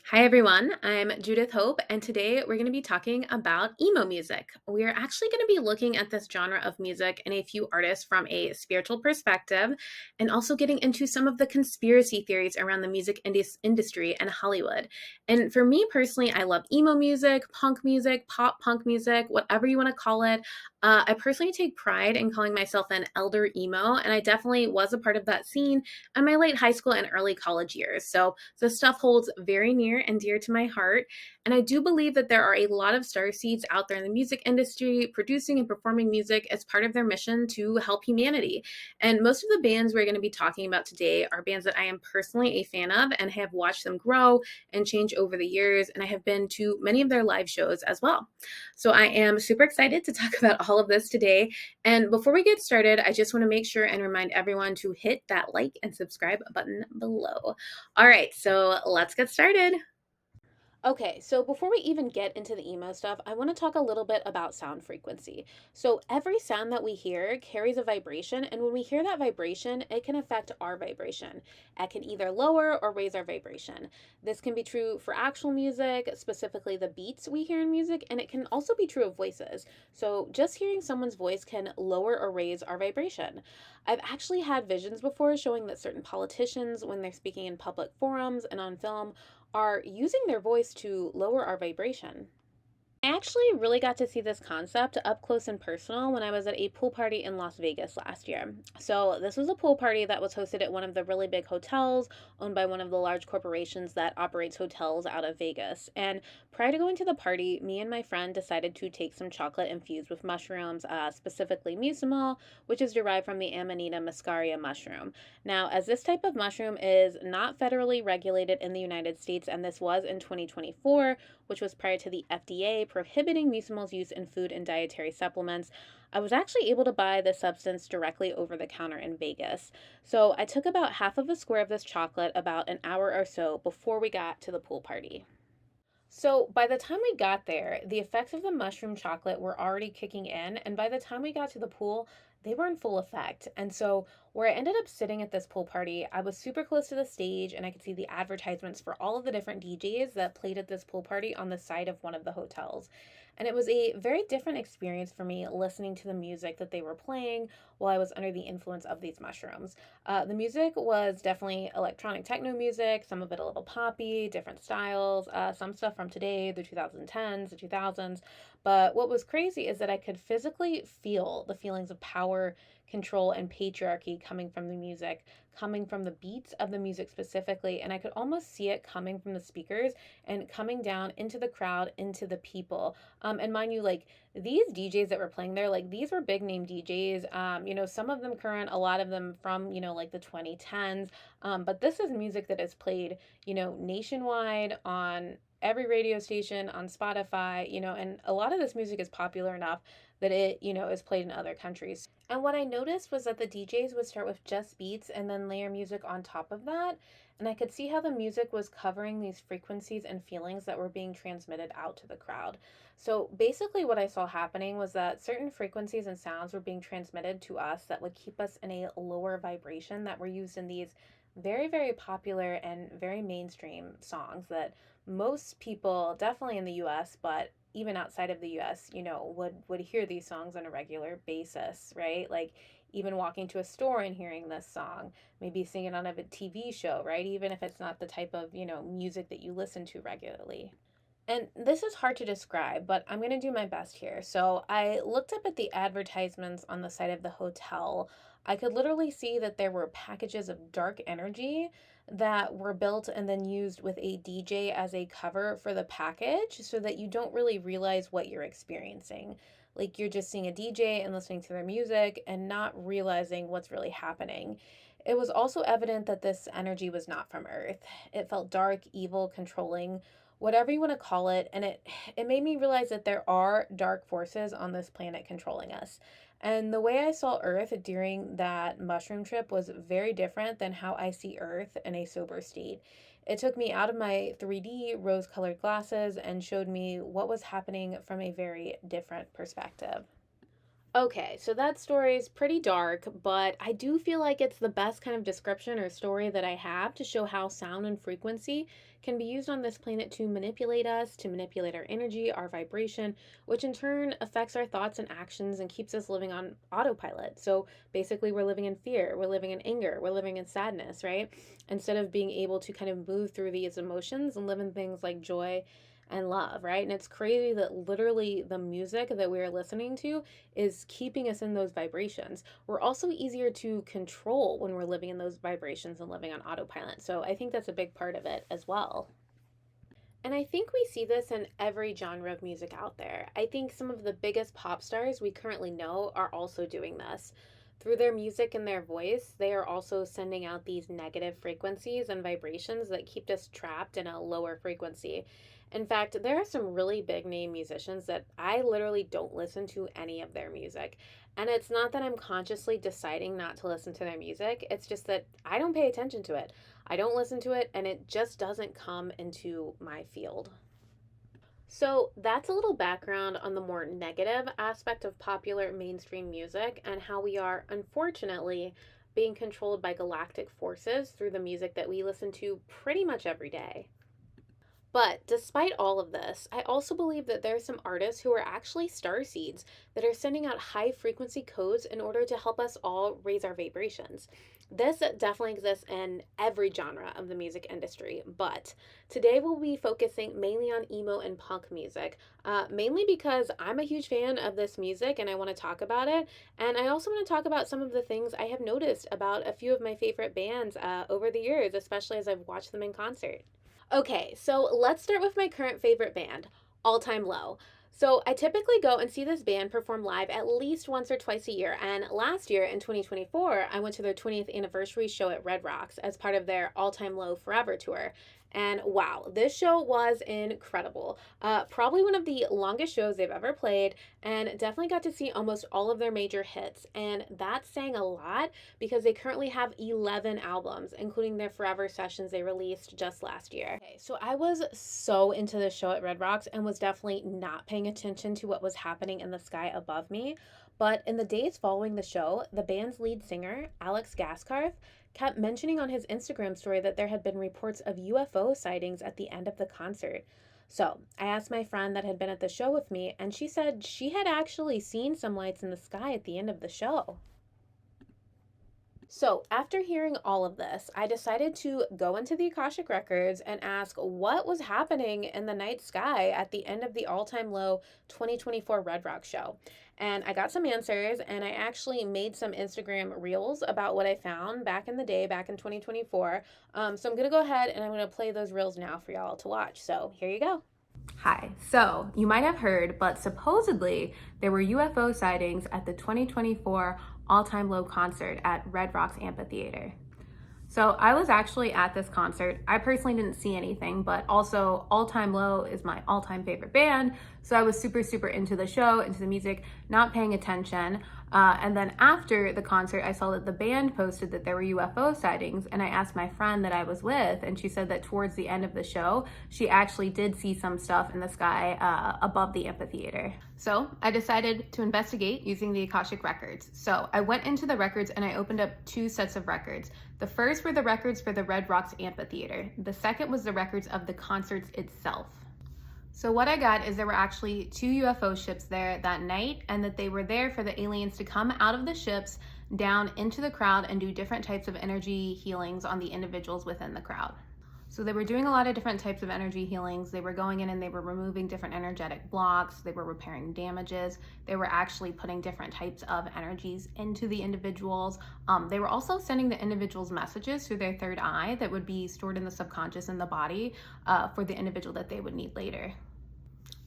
Hi everyone, I'm Judith Hope, and today we're going to be talking about emo music. We are actually going to be looking at this genre of music and a few artists from a spiritual perspective, and also getting into some of the conspiracy theories around the music industry and Hollywood. And for me personally, I love emo music, pop punk music, whatever you want to call it. I personally take pride in calling myself an elder emo, and I definitely was a part of that scene in my late high school and early college years. So this stuff holds very near and dear to my heart. And I do believe that there are a lot of starseeds out there in the music industry producing and performing music as part of their mission to help humanity. And most of the bands we're going to be talking about today are bands that I am personally a fan of and have watched them grow and change over the years. And I have been to many of their live shows as well. So I am super excited to talk about all of this today. And before we get started, I just want to make sure and remind everyone to hit that like and subscribe button below. All right, so let's get started. Okay, so before we even get into the emo stuff, I want to talk a little bit about sound frequency. So, every sound that we hear carries a vibration, and when we hear that vibration, it can affect our vibration. It can either lower or raise our vibration. This can be true for actual music, specifically the beats we hear in music, and it can also be true of voices. So, just hearing someone's voice can lower or raise our vibration. I've actually had visions before showing that certain politicians, when they're speaking in public forums and on film, are using their voice to lower our vibration. I actually really got to see this concept up close and personal when I was at a pool party in Las Vegas last year. So, this was a pool party that was hosted at one of the really big hotels owned by one of the large corporations that operates hotels out of Vegas. And prior to going to the party, me and my friend decided to take some chocolate infused with mushrooms, specifically mucimol, which is derived from the Amanita muscaria mushroom. Now, as this type of mushroom is not federally regulated in the United States, and this was in 2024, which was prior to the FDA prohibiting mucimol's use in food and dietary supplements, I was actually able to buy the substance directly over the counter in Vegas. So I took about half of a square of this chocolate about an hour or so before we got to the pool party. So by the time we got there, the effects of the mushroom chocolate were already kicking in, and by the time we got to the pool, they were in full effect. And so, where I ended up sitting at this pool party, I was super close to the stage and I could see the advertisements for all of the different DJs that played at this pool party on the side of one of the hotels. And it was a very different experience for me listening to the music that they were playing while I was under the influence of these mushrooms. The music was definitely electronic techno music, some of it a little poppy, different styles, some stuff from today, the 2010s, the 2000s. But what was crazy is that I could physically feel the feelings of power, control, and patriarchy coming from the music, coming from the beats of the music specifically. And I could almost see it coming from the speakers and coming down into the crowd, into the people. And mind you, like, these DJs that were playing there, like, these were big name DJs. Some of them current, a lot of them from, like the 2010s. But this is music that is played, nationwide on every radio station, on Spotify, and a lot of this music is popular enough that it, is played in other countries. And what I noticed was that the DJs would start with just beats and then layer music on top of that. And I could see how the music was covering these frequencies and feelings that were being transmitted out to the crowd. So basically, what I saw happening was that certain frequencies and sounds were being transmitted to us that would keep us in a lower vibration that were used in these very, very popular and very mainstream songs that most people, definitely in the US, but even outside of the US, would hear these songs on a regular basis, right? Like even walking to a store and hearing this song, maybe seeing it on a TV show, right? Even if it's not the type of, music that you listen to regularly. And this is hard to describe, but I'm going to do my best here. So I looked up at the advertisements on the side of the hotel. I could literally see that there were packages of dark energy that were built and then used with a DJ as a cover for the package so that you don't really realize what you're experiencing. Like you're just seeing a DJ and listening to their music and not realizing what's really happening. It was also evident that this energy was not from Earth. It felt dark, evil, controlling, whatever you want to call it, and it made me realize that there are dark forces on this planet controlling us. And the way I saw Earth during that mushroom trip was very different than how I see Earth in a sober state. It took me out of my 3D rose colored glasses and showed me what was happening from a very different perspective. Okay, so that story is pretty dark, but I do feel like it's the best kind of description or story that I have to show how sound and frequency can be used on this planet to manipulate us, to manipulate our energy, our vibration, which in turn affects our thoughts and actions and keeps us living on autopilot. So basically, we're living in fear, we're living in anger, we're living in sadness, right? Instead of being able to kind of move through these emotions and live in things like joy and love, right? And it's crazy that literally the music that we're listening to is keeping us in those vibrations. We're also easier to control when we're living in those vibrations and living on autopilot. So I think that's a big part of it as well. And I think we see this in every genre of music out there. I think some of the biggest pop stars we currently know are also doing this. Through their music and their voice, they are also sending out these negative frequencies and vibrations that keep us trapped in a lower frequency. In fact, there are some really big name musicians that I literally don't listen to any of their music. And it's not that I'm consciously deciding not to listen to their music, it's just that I don't pay attention to it. I don't listen to it, and it just doesn't come into my field. So, that's a little background on the more negative aspect of popular mainstream music and how we are, unfortunately, being controlled by galactic forces through the music that we listen to pretty much every day. But despite all of this, I also believe that there are some artists who are actually starseeds that are sending out high frequency codes in order to help us all raise our vibrations. This definitely exists in every genre of the music industry, but today we'll be focusing mainly on emo and punk music, mainly because I'm a huge fan of this music and I want to talk about it. And I also want to talk about some of the things I have noticed about a few of my favorite bands over the years, especially as I've watched them in concert. Okay, so let's start with my current favorite band, All Time Low. So I typically go and see this band perform live at least once or twice a year. And last year in 2024, I went to their 20th anniversary show at Red Rocks as part of their All Time Low Forever tour. And wow, this show was incredible. Probably one of the longest shows they've ever played, and definitely got to see almost all of their major hits. And that's saying a lot because they currently have 11 albums, including their Forever sessions they released just last year. Okay, so I was so into the show at Red Rocks and was definitely not paying attention to what was happening in the sky above me. But in the days following the show, the band's lead singer, Alex Gaskarth, kept mentioning on his Instagram story that there had been reports of UFO sightings at the end of the concert. So I asked my friend that had been at the show with me, and she said she had actually seen some lights in the sky at the end of the show. So, after hearing all of this, I decided to go into the Akashic Records and ask what was happening in the night sky at the end of the All Time Low 2024 Red Rock show. And I got some answers, and I actually made some Instagram reels about what I found back in the day, back in 2024. So, I'm going to go ahead and I'm going to play those reels now for y'all to watch. So, here you go. Hi. So, you might have heard, but supposedly there were UFO sightings at the 2024 All Time Low concert at Red Rocks Amphitheater. So I was actually at this concert. I personally didn't see anything, but also All Time Low is my all-time favorite band. So I was super, super into the show, into the music, not paying attention. And then after the concert, I saw that the band posted that there were UFO sightings. And I asked my friend that I was with, and she said that towards the end of the show, she actually did see some stuff in the sky above the amphitheater. So I decided to investigate using the Akashic Records. So I went into the records and I opened up two sets of records. The first were the records for the Red Rocks Amphitheater. The second was the records of the concerts itself. So what I got is there were actually two UFO ships there that night, and that they were there for the aliens to come out of the ships down into the crowd and do different types of energy healings on the individuals within the crowd. So they were doing a lot of different types of energy healings. They were going in and they were removing different energetic blocks. They were repairing damages. They were actually putting different types of energies into the individuals. They were also sending the individuals messages through their third eye that would be stored in the subconscious in the body for the individual that they would need later.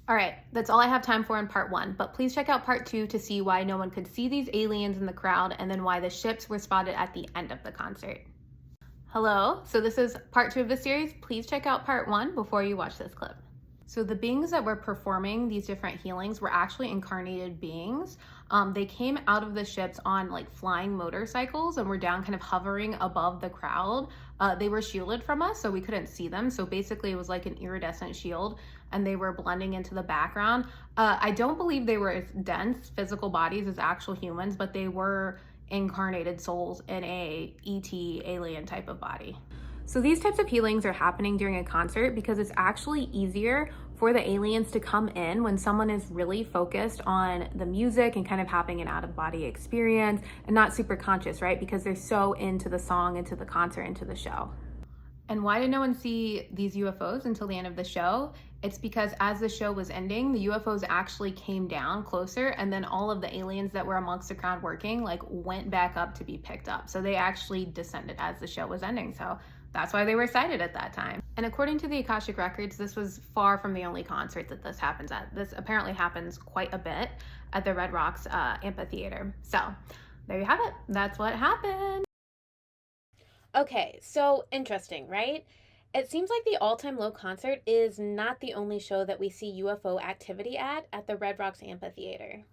All right, that's all I have time for in part one, but please check out part two to see why no one could see these aliens in the crowd and then why the ships were spotted at the end of the concert. Hello, so this is part two of the series. Please check out part one before you watch this clip. So the beings that were performing these different healings were actually incarnated beings. They came out of the ships on like flying motorcycles and were down kind of hovering above the crowd. They were shielded from us, so we couldn't see them. So basically, it was like an iridescent shield, and they were blending into the background. I don't believe they were as dense physical bodies as actual humans, but they were incarnated souls in a ET alien type of body. So these types of healings are happening during a concert because it's actually easier for the aliens to come in when someone is really focused on the music and kind of having an out-of-body experience and not super conscious, right? Because they're so into the song, into the concert, into the show. And why did no one see these UFOs until the end of the show? It's because as the show was ending, the UFOs actually came down closer, and then all of the aliens that were amongst the crowd working like went back up to be picked up. So they actually descended as the show was ending. So that's why they were sighted at that time. And according to the Akashic Records, this was far from the only concert that this happens at. This apparently happens quite a bit at the Red Rocks Amphitheater. So there you have it. That's what happened. Okay, so interesting, right? It seems like the All Time Low concert is not the only show that we see UFO activity at the Red Rocks Amphitheater.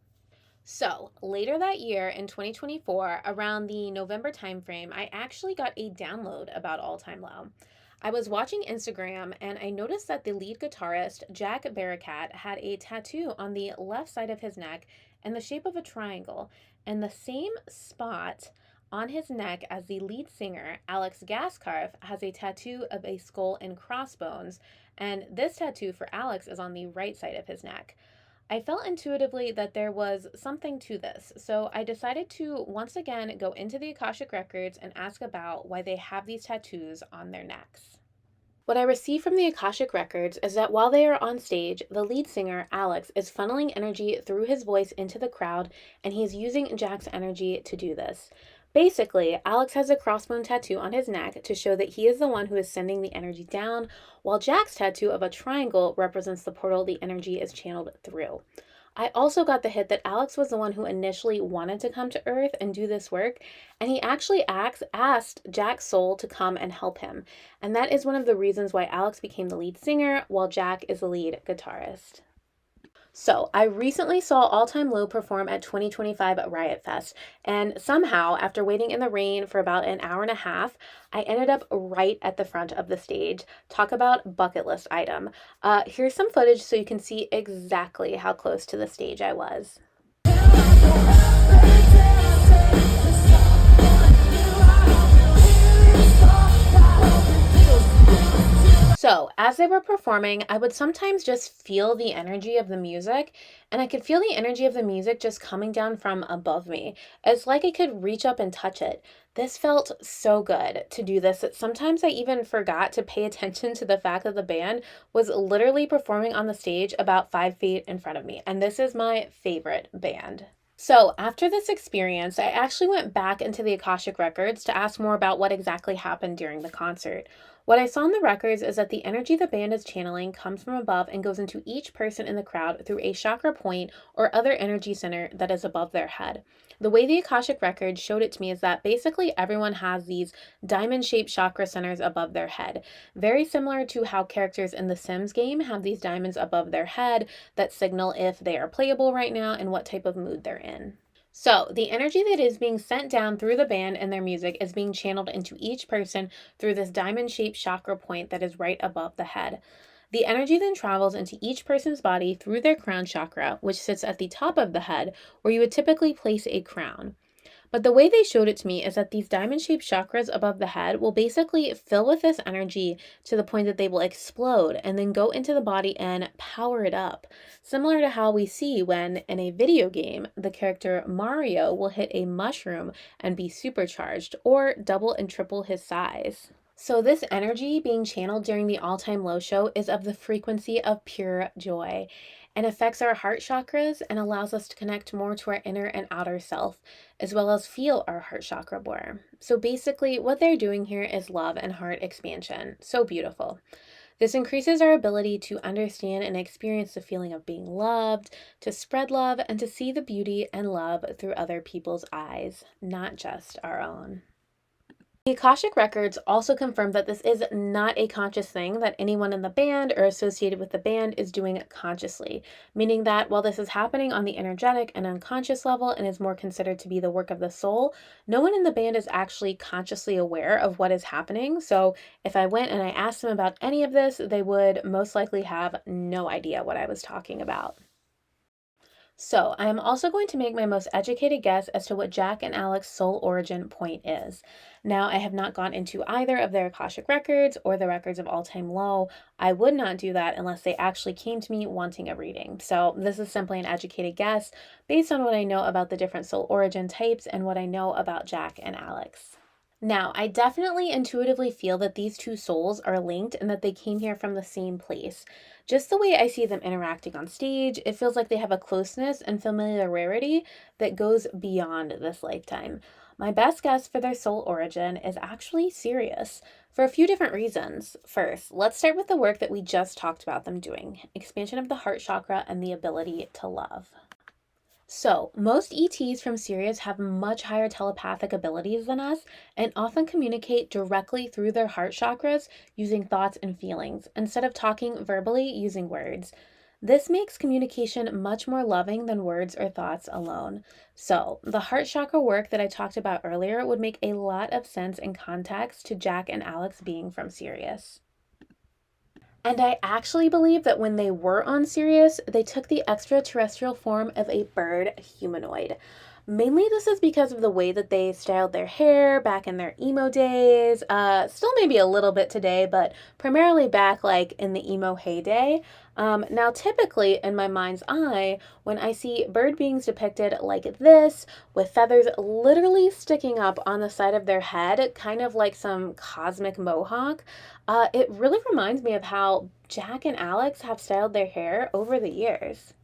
So, later that year in 2024, around the November timeframe, I actually got a download about All Time Low. I was watching Instagram and I noticed that the lead guitarist, Jack Barakat, had a tattoo on the left side of his neck in the shape of a triangle, and the same spot on his neck as the lead singer, Alex Gaskarf, has a tattoo of a skull and crossbones, and this tattoo for Alex is on the right side of his neck. I felt intuitively that there was something to this, so I decided to once again go into the Akashic Records and ask about why they have these tattoos on their necks. What I received from the Akashic Records is that while they are on stage, the lead singer, Alex, is funneling energy through his voice into the crowd, and he's using Jack's energy to do this. Basically, Alex has a crossbone tattoo on his neck to show that he is the one who is sending the energy down, while Jack's tattoo of a triangle represents the portal the energy is channeled through. I also got the hit that Alex was the one who initially wanted to come to Earth and do this work, and he actually asked Jack's soul to come and help him. And that is one of the reasons why Alex became the lead singer, while Jack is the lead guitarist. So, I recently saw All Time Low perform at 2025 Riot Fest, and somehow, after waiting in the rain for about an hour and a half, I ended up right at the front of the stage. Talk about bucket list item. Here's some footage so you can see exactly how close to the stage I was. So, as they were performing, I would sometimes just feel the energy of the music, and I could feel the energy of the music just coming down from above me. It's like I could reach up and touch it. This felt so good to do this that sometimes I even forgot to pay attention to the fact that the band was literally performing on the stage about 5 feet in front of me, and this is my favorite band. So, after this experience, I actually went back into the Akashic Records to ask more about what exactly happened during the concert. What I saw in the records is that the energy the band is channeling comes from above and goes into each person in the crowd through a chakra point or other energy center that is above their head. The way the Akashic Records showed it to me is that basically everyone has these diamond-shaped chakra centers above their head, very similar to how characters in the Sims game have these diamonds above their head that signal if they are playable right now and what type of mood they're in. So, the energy that is being sent down through the band and their music is being channeled into each person through this diamond shaped chakra point that is right above the head. The energy then travels into each person's body through their crown chakra, which sits at the top of the head, where you would typically place a crown. But the way they showed it to me is that these diamond shaped chakras above the head will basically fill with this energy to the point that they will explode and then go into the body and power it up. Similar to how we see when in a video game, the character Mario will hit a mushroom and be supercharged or double and triple his size. So, this energy being channeled during the All Time Low show is of the frequency of pure joy and affects our heart chakras and allows us to connect more to our inner and outer self, as well as feel our heart chakra more. So, basically, what they're doing here is love and heart expansion. So beautiful. This increases our ability to understand and experience the feeling of being loved, to spread love, and to see the beauty and love through other people's eyes, not just our own. The Akashic Records also confirm that this is not a conscious thing that anyone in the band or associated with the band is doing consciously, meaning that while this is happening on the energetic and unconscious level and is more considered to be the work of the soul, no one in the band is actually consciously aware of what is happening. So if I went and I asked them about any of this, they would most likely have no idea what I was talking about. So, I am also going to make my most educated guess as to what Jack and Alex's soul origin point is. Now, I have not gone into either of their Akashic records or the records of All Time Low. I would not do that unless they actually came to me wanting a reading. So, this is simply an educated guess based on what I know about the different soul origin types and what I know about Jack and Alex. Now, I definitely intuitively feel that these two souls are linked and that they came here from the same place. Just the way I see them interacting on stage, it feels like they have a closeness and familiarity that goes beyond this lifetime. My best guess for their soul origin is actually Sirius for a few different reasons. First, let's start with the work that we just talked about them doing: expansion of the heart chakra and the ability to love. So, most ETs from Sirius have much higher telepathic abilities than us and often communicate directly through their heart chakras using thoughts and feelings instead of talking verbally using words. This makes communication much more loving than words or thoughts alone. So, the heart chakra work that I talked about earlier would make a lot of sense in context to Jack and Alex being from Sirius. And I actually believe that when they were on Sirius, they took the extraterrestrial form of a bird humanoid. Mainly, this is because of the way that they styled their hair back in their emo days. Still, maybe a little bit today, but primarily back like in the emo heyday. Now, typically, in my mind's eye, when I see bird beings depicted like this, with feathers literally sticking up on the side of their head, kind of like some cosmic mohawk, it really reminds me of how Jack and Alex have styled their hair over the years.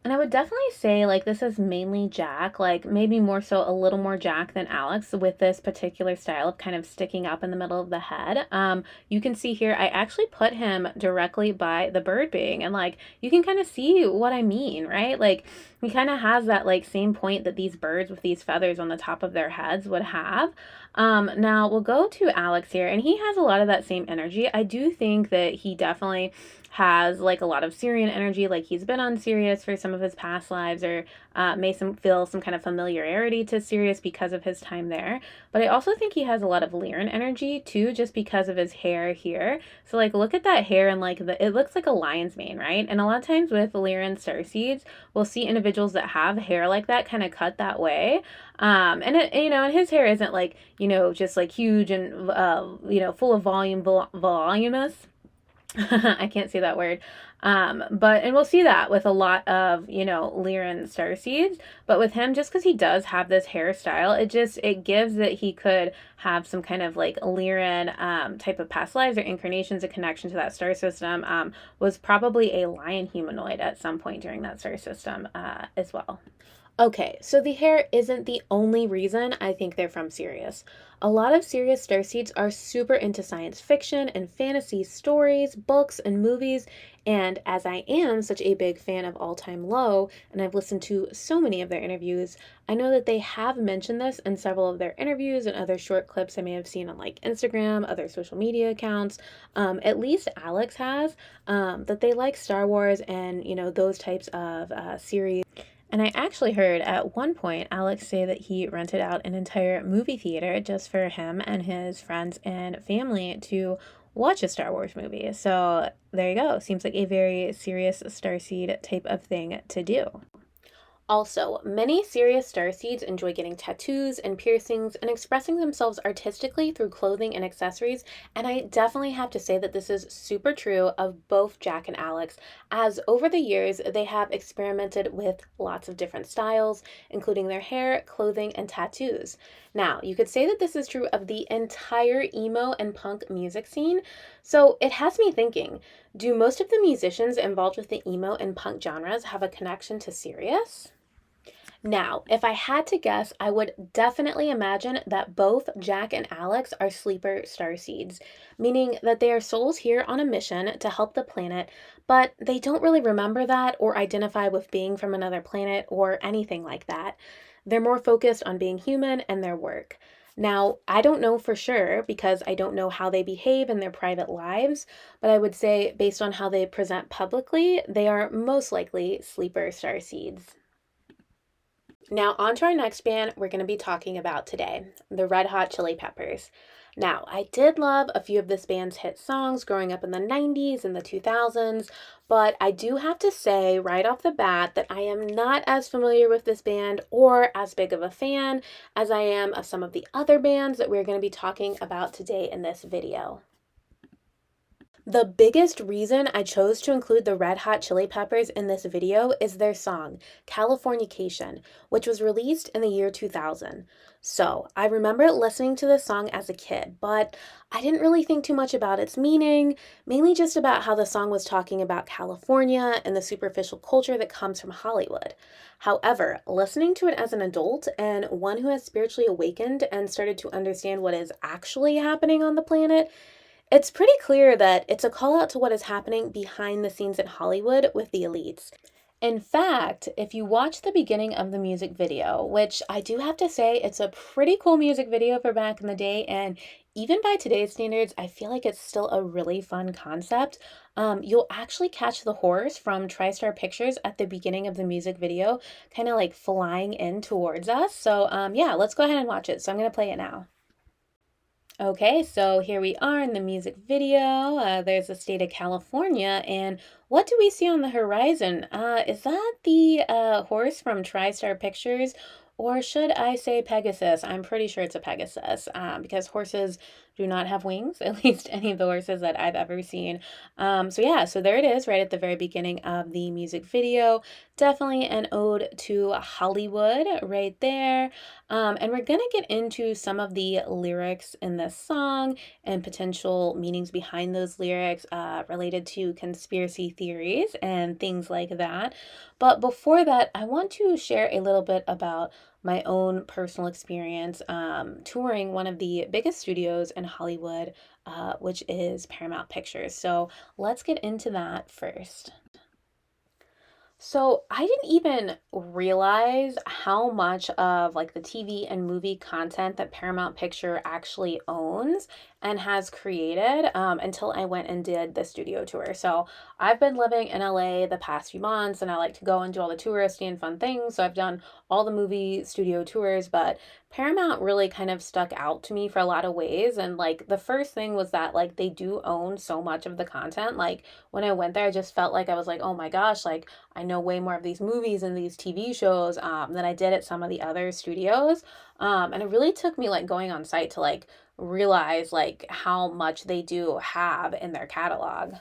And I would definitely say, like, this is mainly Jack, like, maybe more so a little more Jack than Alex with this particular style of kind of sticking up in the middle of the head. You can see here, I actually put him directly by the bird being, and like, you can kind of see what I mean, right? Like, he kind of has that, like, same point that these birds with these feathers on the top of their heads would have. Now we'll go to Alex here, and he has a lot of that same energy. I do think that he definitely has like a lot of Syrian energy, like he's been on Sirius for some of his past lives, or may feel some kind of familiarity to Sirius because of his time there. But I also think he has a lot of Lyran energy too, just because of his hair here. So like, look at that hair, and like it looks like a lion's mane, right? And a lot of times with Lyran starseeds, we'll see individuals that have hair like that, kind of cut that way. And it, and his hair isn't like, just like huge and, full of voluminous. I can't say that word. And we'll see that with a lot of, Lyran starseeds. But with him, just because he does have this hairstyle, it gives that he could have some kind of like Lyran type of past lives or incarnations, a connection to that star system, was probably a lion humanoid at some point during that star system as well. Okay, so the hair isn't the only reason I think they're from Sirius. A lot of Sirius starseeds are super into science fiction and fantasy stories, books, and movies, and as I am such a big fan of All Time Low, and I've listened to so many of their interviews, I know that they have mentioned this in several of their interviews and other short clips I may have seen on like Instagram, other social media accounts. At least Alex has, that they like Star Wars and, those types of series. And I actually heard at one point Alex say that he rented out an entire movie theater just for him and his friends and family to watch a Star Wars movie. So there you go. Seems like a very serious starseed type of thing to do. Also, many Sirius starseeds enjoy getting tattoos and piercings and expressing themselves artistically through clothing and accessories, and I definitely have to say that this is super true of both Jack and Alex, as over the years they have experimented with lots of different styles, including their hair, clothing, and tattoos. Now, you could say that this is true of the entire emo and punk music scene, so it has me thinking, do most of the musicians involved with the emo and punk genres have a connection to Sirius? Now, if I had to guess, I would definitely imagine that both Jack and Alex are sleeper starseeds, meaning that they are souls here on a mission to help the planet, but they don't really remember that or identify with being from another planet or anything like that. They're more focused on being human and their work. Now, I don't know for sure because I don't know how they behave in their private lives, but I would say based on how they present publicly, they are most likely sleeper starseeds. Now, on to our next band we're going to be talking about today, the Red Hot Chili Peppers. Now, I did love a few of this band's hit songs growing up in the 90s and the 2000s, but I do have to say right off the bat that I am not as familiar with this band or as big of a fan as I am of some of the other bands that we're going to be talking about today in this video. The biggest reason I chose to include the Red Hot Chili Peppers in this video is their song, Californication, which was released in the year 2000. So, I remember listening to this song as a kid, but I didn't really think too much about its meaning, mainly just about how the song was talking about California and the superficial culture that comes from Hollywood. However, listening to it as an adult and one who has spiritually awakened and started to understand what is actually happening on the planet, it's pretty clear that it's a call out to what is happening behind the scenes in Hollywood with the elites. In fact, if you watch the beginning of the music video, which I do have to say, it's a pretty cool music video for back in the day, and even by today's standards, I feel like it's still a really fun concept. You'll actually catch the horse from TriStar Pictures at the beginning of the music video, kind of like flying in towards us. So, yeah, let's go ahead and watch it. So, I'm going to play it now. Okay, so here we are in the music video. There's the state of California, and what do we see on the horizon? Is that the horse from TriStar Pictures, or should I say Pegasus? I'm pretty sure it's a Pegasus, because horses do not have wings, at least any of the horses that I've ever seen. So yeah, so there it is, right at the very beginning of the music video. Definitely an ode to Hollywood right there. And we're going to get into some of the lyrics in this song and potential meanings behind those lyrics related to conspiracy theories and things like that. But before that, I want to share a little bit about my own personal experience touring one of the biggest studios in Hollywood, which is Paramount Pictures. So let's get into that first. So I didn't even realize how much of like the TV and movie content that Paramount Picture actually owns and has created until I went and did the studio tour. So I've been living in LA the past few months and I like to go and do all the touristy and fun things. So I've done all the movie studio tours, but Paramount really kind of stuck out to me for a lot of ways. And like the first thing was that like they do own so much of the content. Like when I went there, I just felt like I was like, oh my gosh, like I know way more of these movies and these TV shows than I did at some of the other studios. And it really took me like going on site to like realize like how much they do have in their catalog.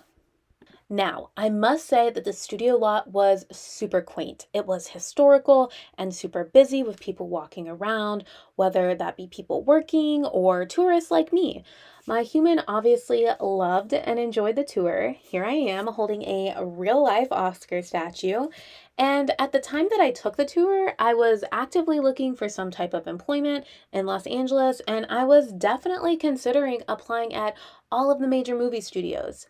Now, I must say that the studio lot was super quaint. It was historical and super busy with people walking around, whether that be people working or tourists like me. My human obviously loved and enjoyed the tour. Here I am holding a real life Oscar statue. And at the time that I took the tour, I was actively looking for some type of employment in Los Angeles, and I was definitely considering applying at all of the major movie studios.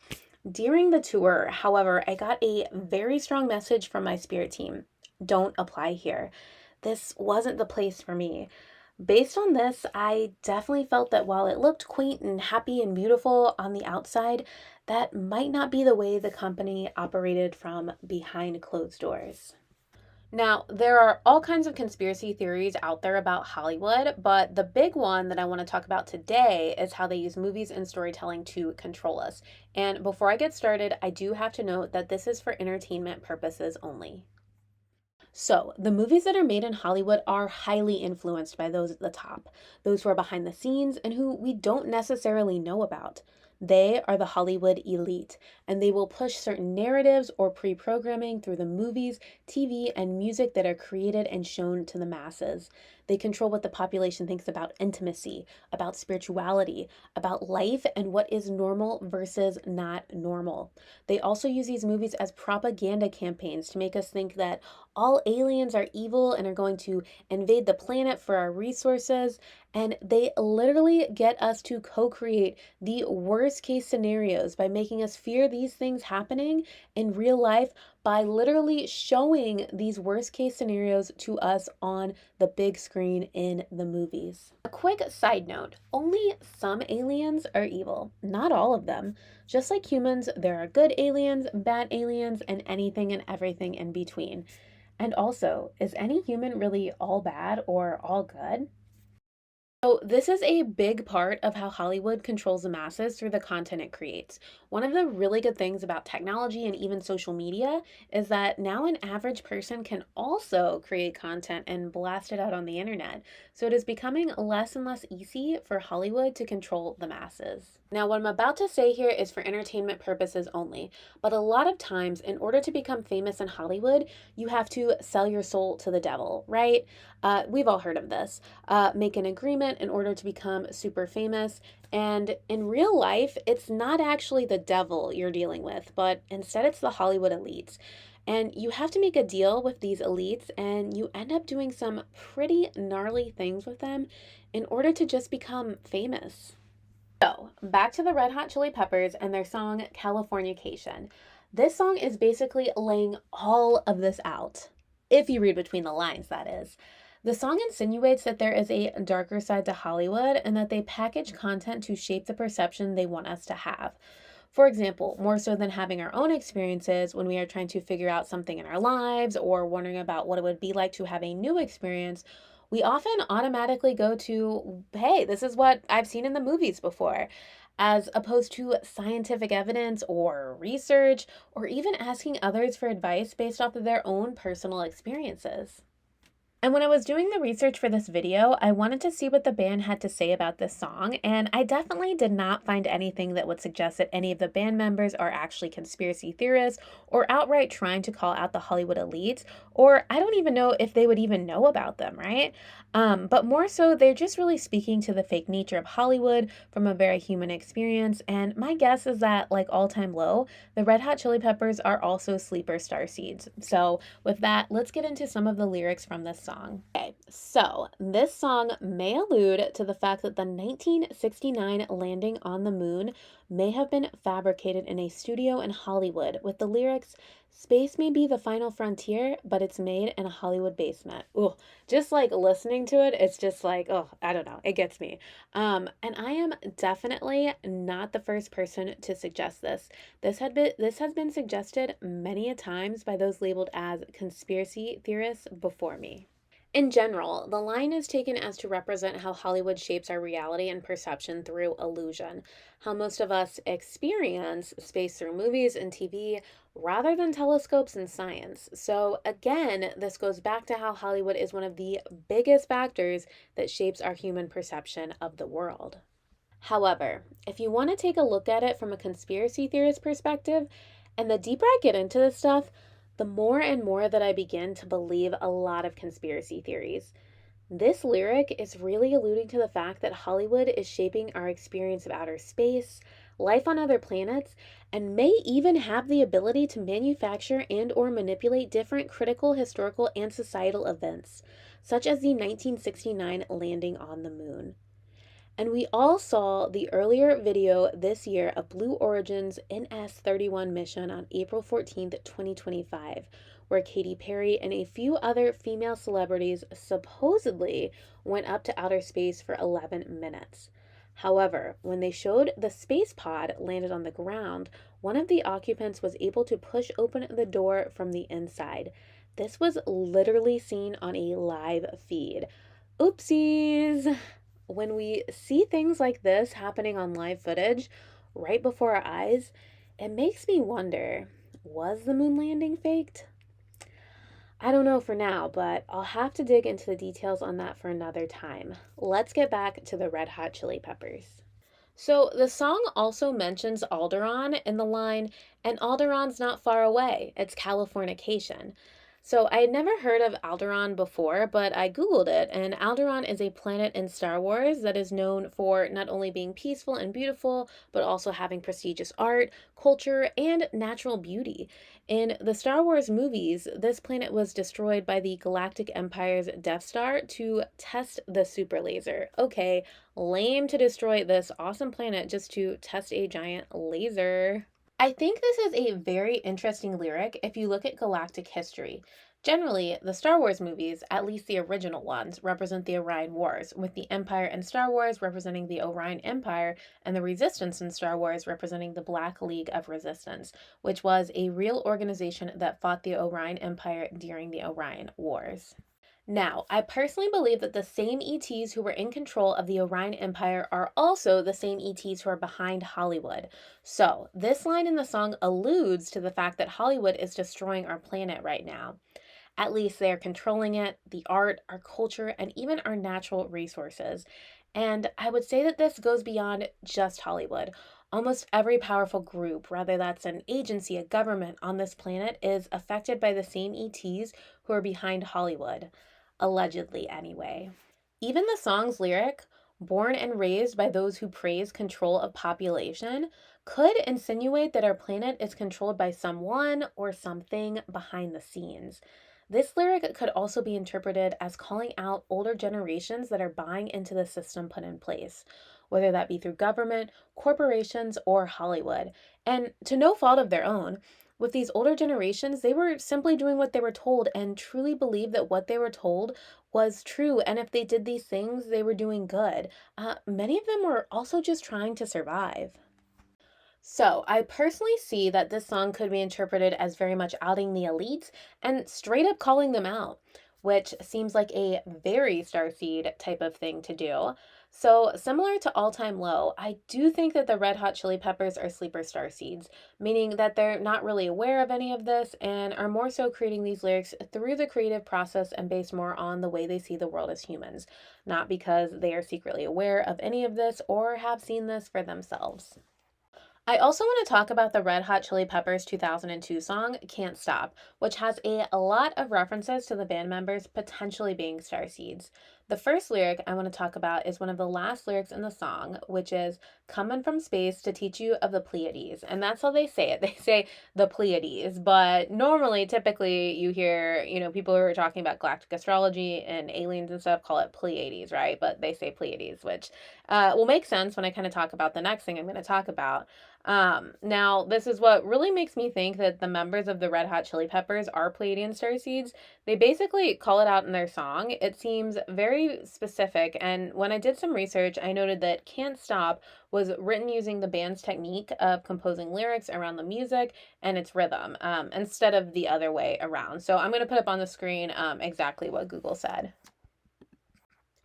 During the tour, however, I got a very strong message from my spirit team. Don't apply here. This wasn't the place for me. Based on this, I definitely felt that while it looked quaint and happy and beautiful on the outside, that might not be the way the company operated from behind closed doors. Now, there are all kinds of conspiracy theories out there about Hollywood, but the big one that I want to talk about today is how they use movies and storytelling to control us. And before I get started, I do have to note that this is for entertainment purposes only. So, the movies that are made in Hollywood are highly influenced by those at the top, those who are behind the scenes and who we don't necessarily know about. They are the Hollywood elite, and they will push certain narratives or pre programming through the movies, TV, and music that are created and shown to the masses. They control what the population thinks about intimacy, about spirituality, about life, and what is normal versus not normal. They also use these movies as propaganda campaigns to make us think that all aliens are evil and are going to invade the planet for our resources. And they literally get us to co create the worst case scenarios by making us fear these things happening in real life by literally showing these worst case scenarios to us on the big screen in the movies. A quick side note, only some aliens are evil, not all of them. Just like humans, there are good aliens, bad aliens, and anything and everything in between. And also, is any human really all bad or all good? So, this is a big part of how Hollywood controls the masses through the content it creates. One of the really good things about technology and even social media is that now an average person can also create content and blast it out on the internet. So, it is becoming less and less easy for Hollywood to control the masses. Now, what I'm about to say here is for entertainment purposes only, but a lot of times, in order to become famous in Hollywood, you have to sell your soul to the devil, right? We've all heard of this. Make an agreement in order to become super famous. And in real life, it's not actually the devil you're dealing with, but instead it's the Hollywood elites. And you have to make a deal with these elites, and you end up doing some pretty gnarly things with them in order to just become famous. So, back to the Red Hot Chili Peppers and their song Californication. This song is basically laying all of this out. If you read between the lines, that is. The song insinuates that there is a darker side to Hollywood and that they package content to shape the perception they want us to have. For example, more so than having our own experiences when we are trying to figure out something in our lives or wondering about what it would be like to have a new experience, we often automatically go to, hey, this is what I've seen in the movies before, as opposed to scientific evidence or research, or even asking others for advice based off of their own personal experiences. And when I was doing the research for this video, I wanted to see what the band had to say about this song, and I definitely did not find anything that would suggest that any of the band members are actually conspiracy theorists or outright trying to call out the Hollywood elites, or I don't even know if they would even know about them, right? But more so, they're just really speaking to the fake nature of Hollywood from a very human experience, and my guess is that, like All Time Low, the Red Hot Chili Peppers are also sleeper starseeds. So with that, let's get into some of the lyrics from this song. Okay, so this song may allude to the fact that the 1969 landing on the moon may have been fabricated in a studio in Hollywood with the lyrics, "Space may be the final frontier, but it's made in a Hollywood basement." Ooh, just like listening to it, it's just like, oh, I don't know, it gets me. And I am definitely not the first person to suggest this. This has been suggested many a times by those labeled as conspiracy theorists before me. In general, the line is taken as to represent how Hollywood shapes our reality and perception through illusion, how most of us experience space through movies and TV rather than telescopes and science. So, again, this goes back to how Hollywood is one of the biggest factors that shapes our human perception of the world. However, if you want to take a look at it from a conspiracy theorist perspective, and the deeper I get into this stuff, the more and more that I begin to believe a lot of conspiracy theories. This lyric is really alluding to the fact that Hollywood is shaping our experience of outer space, life on other planets, and may even have the ability to manufacture and or manipulate different critical historical and societal events, such as the 1969 landing on the moon. And we all saw the earlier video this year of Blue Origin's NS-31 mission on April 14th, 2025, where Katy Perry and a few other female celebrities supposedly went up to outer space for 11 minutes. However, when they showed the space pod landed on the ground, one of the occupants was able to push open the door from the inside. This was literally seen on a live feed. Oopsies! When we see things like this happening on live footage right before our eyes, it makes me wonder, was the moon landing faked? I don't know for now, but I'll have to dig into the details on that for another time. Let's get back to the Red Hot Chili Peppers. So the song also mentions Alderaan in the line, and Alderaan's not far away. It's Californication. So I had never heard of Alderaan before, but I Googled it, and Alderaan is a planet in Star Wars that is known for not only being peaceful and beautiful, but also having prestigious art, culture, and natural beauty. In the Star Wars movies, this planet was destroyed by the Galactic Empire's Death Star to test the super laser. Okay, lame to destroy this awesome planet just to test a giant laser. I think this is a very interesting lyric if you look at galactic history. Generally, the Star Wars movies, at least the original ones, represent the Orion Wars, with the Empire in Star Wars representing the Orion Empire and the Resistance in Star Wars representing the Black League of Resistance, which was a real organization that fought the Orion Empire during the Orion Wars. Now, I personally believe that the same ETs who were in control of the Orion Empire are also the same ETs who are behind Hollywood. So, this line in the song alludes to the fact that Hollywood is destroying our planet right now. At least they are controlling it, the art, our culture, and even our natural resources. And I would say that this goes beyond just Hollywood. Almost every powerful group, whether that's an agency, a government on this planet, is affected by the same ETs who are behind Hollywood. Allegedly, anyway. Even the song's lyric, born and raised by those who praise control of population, could insinuate that our planet is controlled by someone or something behind the scenes. This lyric could also be interpreted as calling out older generations that are buying into the system put in place, whether that be through government, corporations, or Hollywood, and to no fault of their own. With these older generations, they were simply doing what they were told and truly believed that what they were told was true. And if they did these things, they were doing good. Many of them were also just trying to survive. So, I personally see that this song could be interpreted as very much outing the elites and straight up calling them out, which seems like a very Starseed type of thing to do. So, similar to All Time Low, I do think that the Red Hot Chili Peppers are sleeper Starseeds, meaning that they're not really aware of any of this and are more so creating these lyrics through the creative process and based more on the way they see the world as humans, not because they are secretly aware of any of this or have seen this for themselves. I also want to talk about the Red Hot Chili Peppers 2002 song, Can't Stop, which has a lot of references to the band members potentially being starseeds. The first lyric I want to talk about is one of the last lyrics in the song, which is coming from space to teach you of the Pleiades. And that's how they say it. They say the Pleiades, but normally, typically, you hear, people who are talking about galactic astrology and aliens and stuff call it Pleiades, right? But they say Pleiades, which will make sense when I kind of talk about the next thing I'm going to talk about. Now, this is what really makes me think that the members of the Red Hot Chili Peppers are Pleiadian starseeds. They basically call it out in their song. It seems very specific, and when I did some research, I noted that Can't Stop was written using the band's technique of composing lyrics around the music and its rhythm, instead of the other way around. So I'm going to put up on the screen exactly what Google said.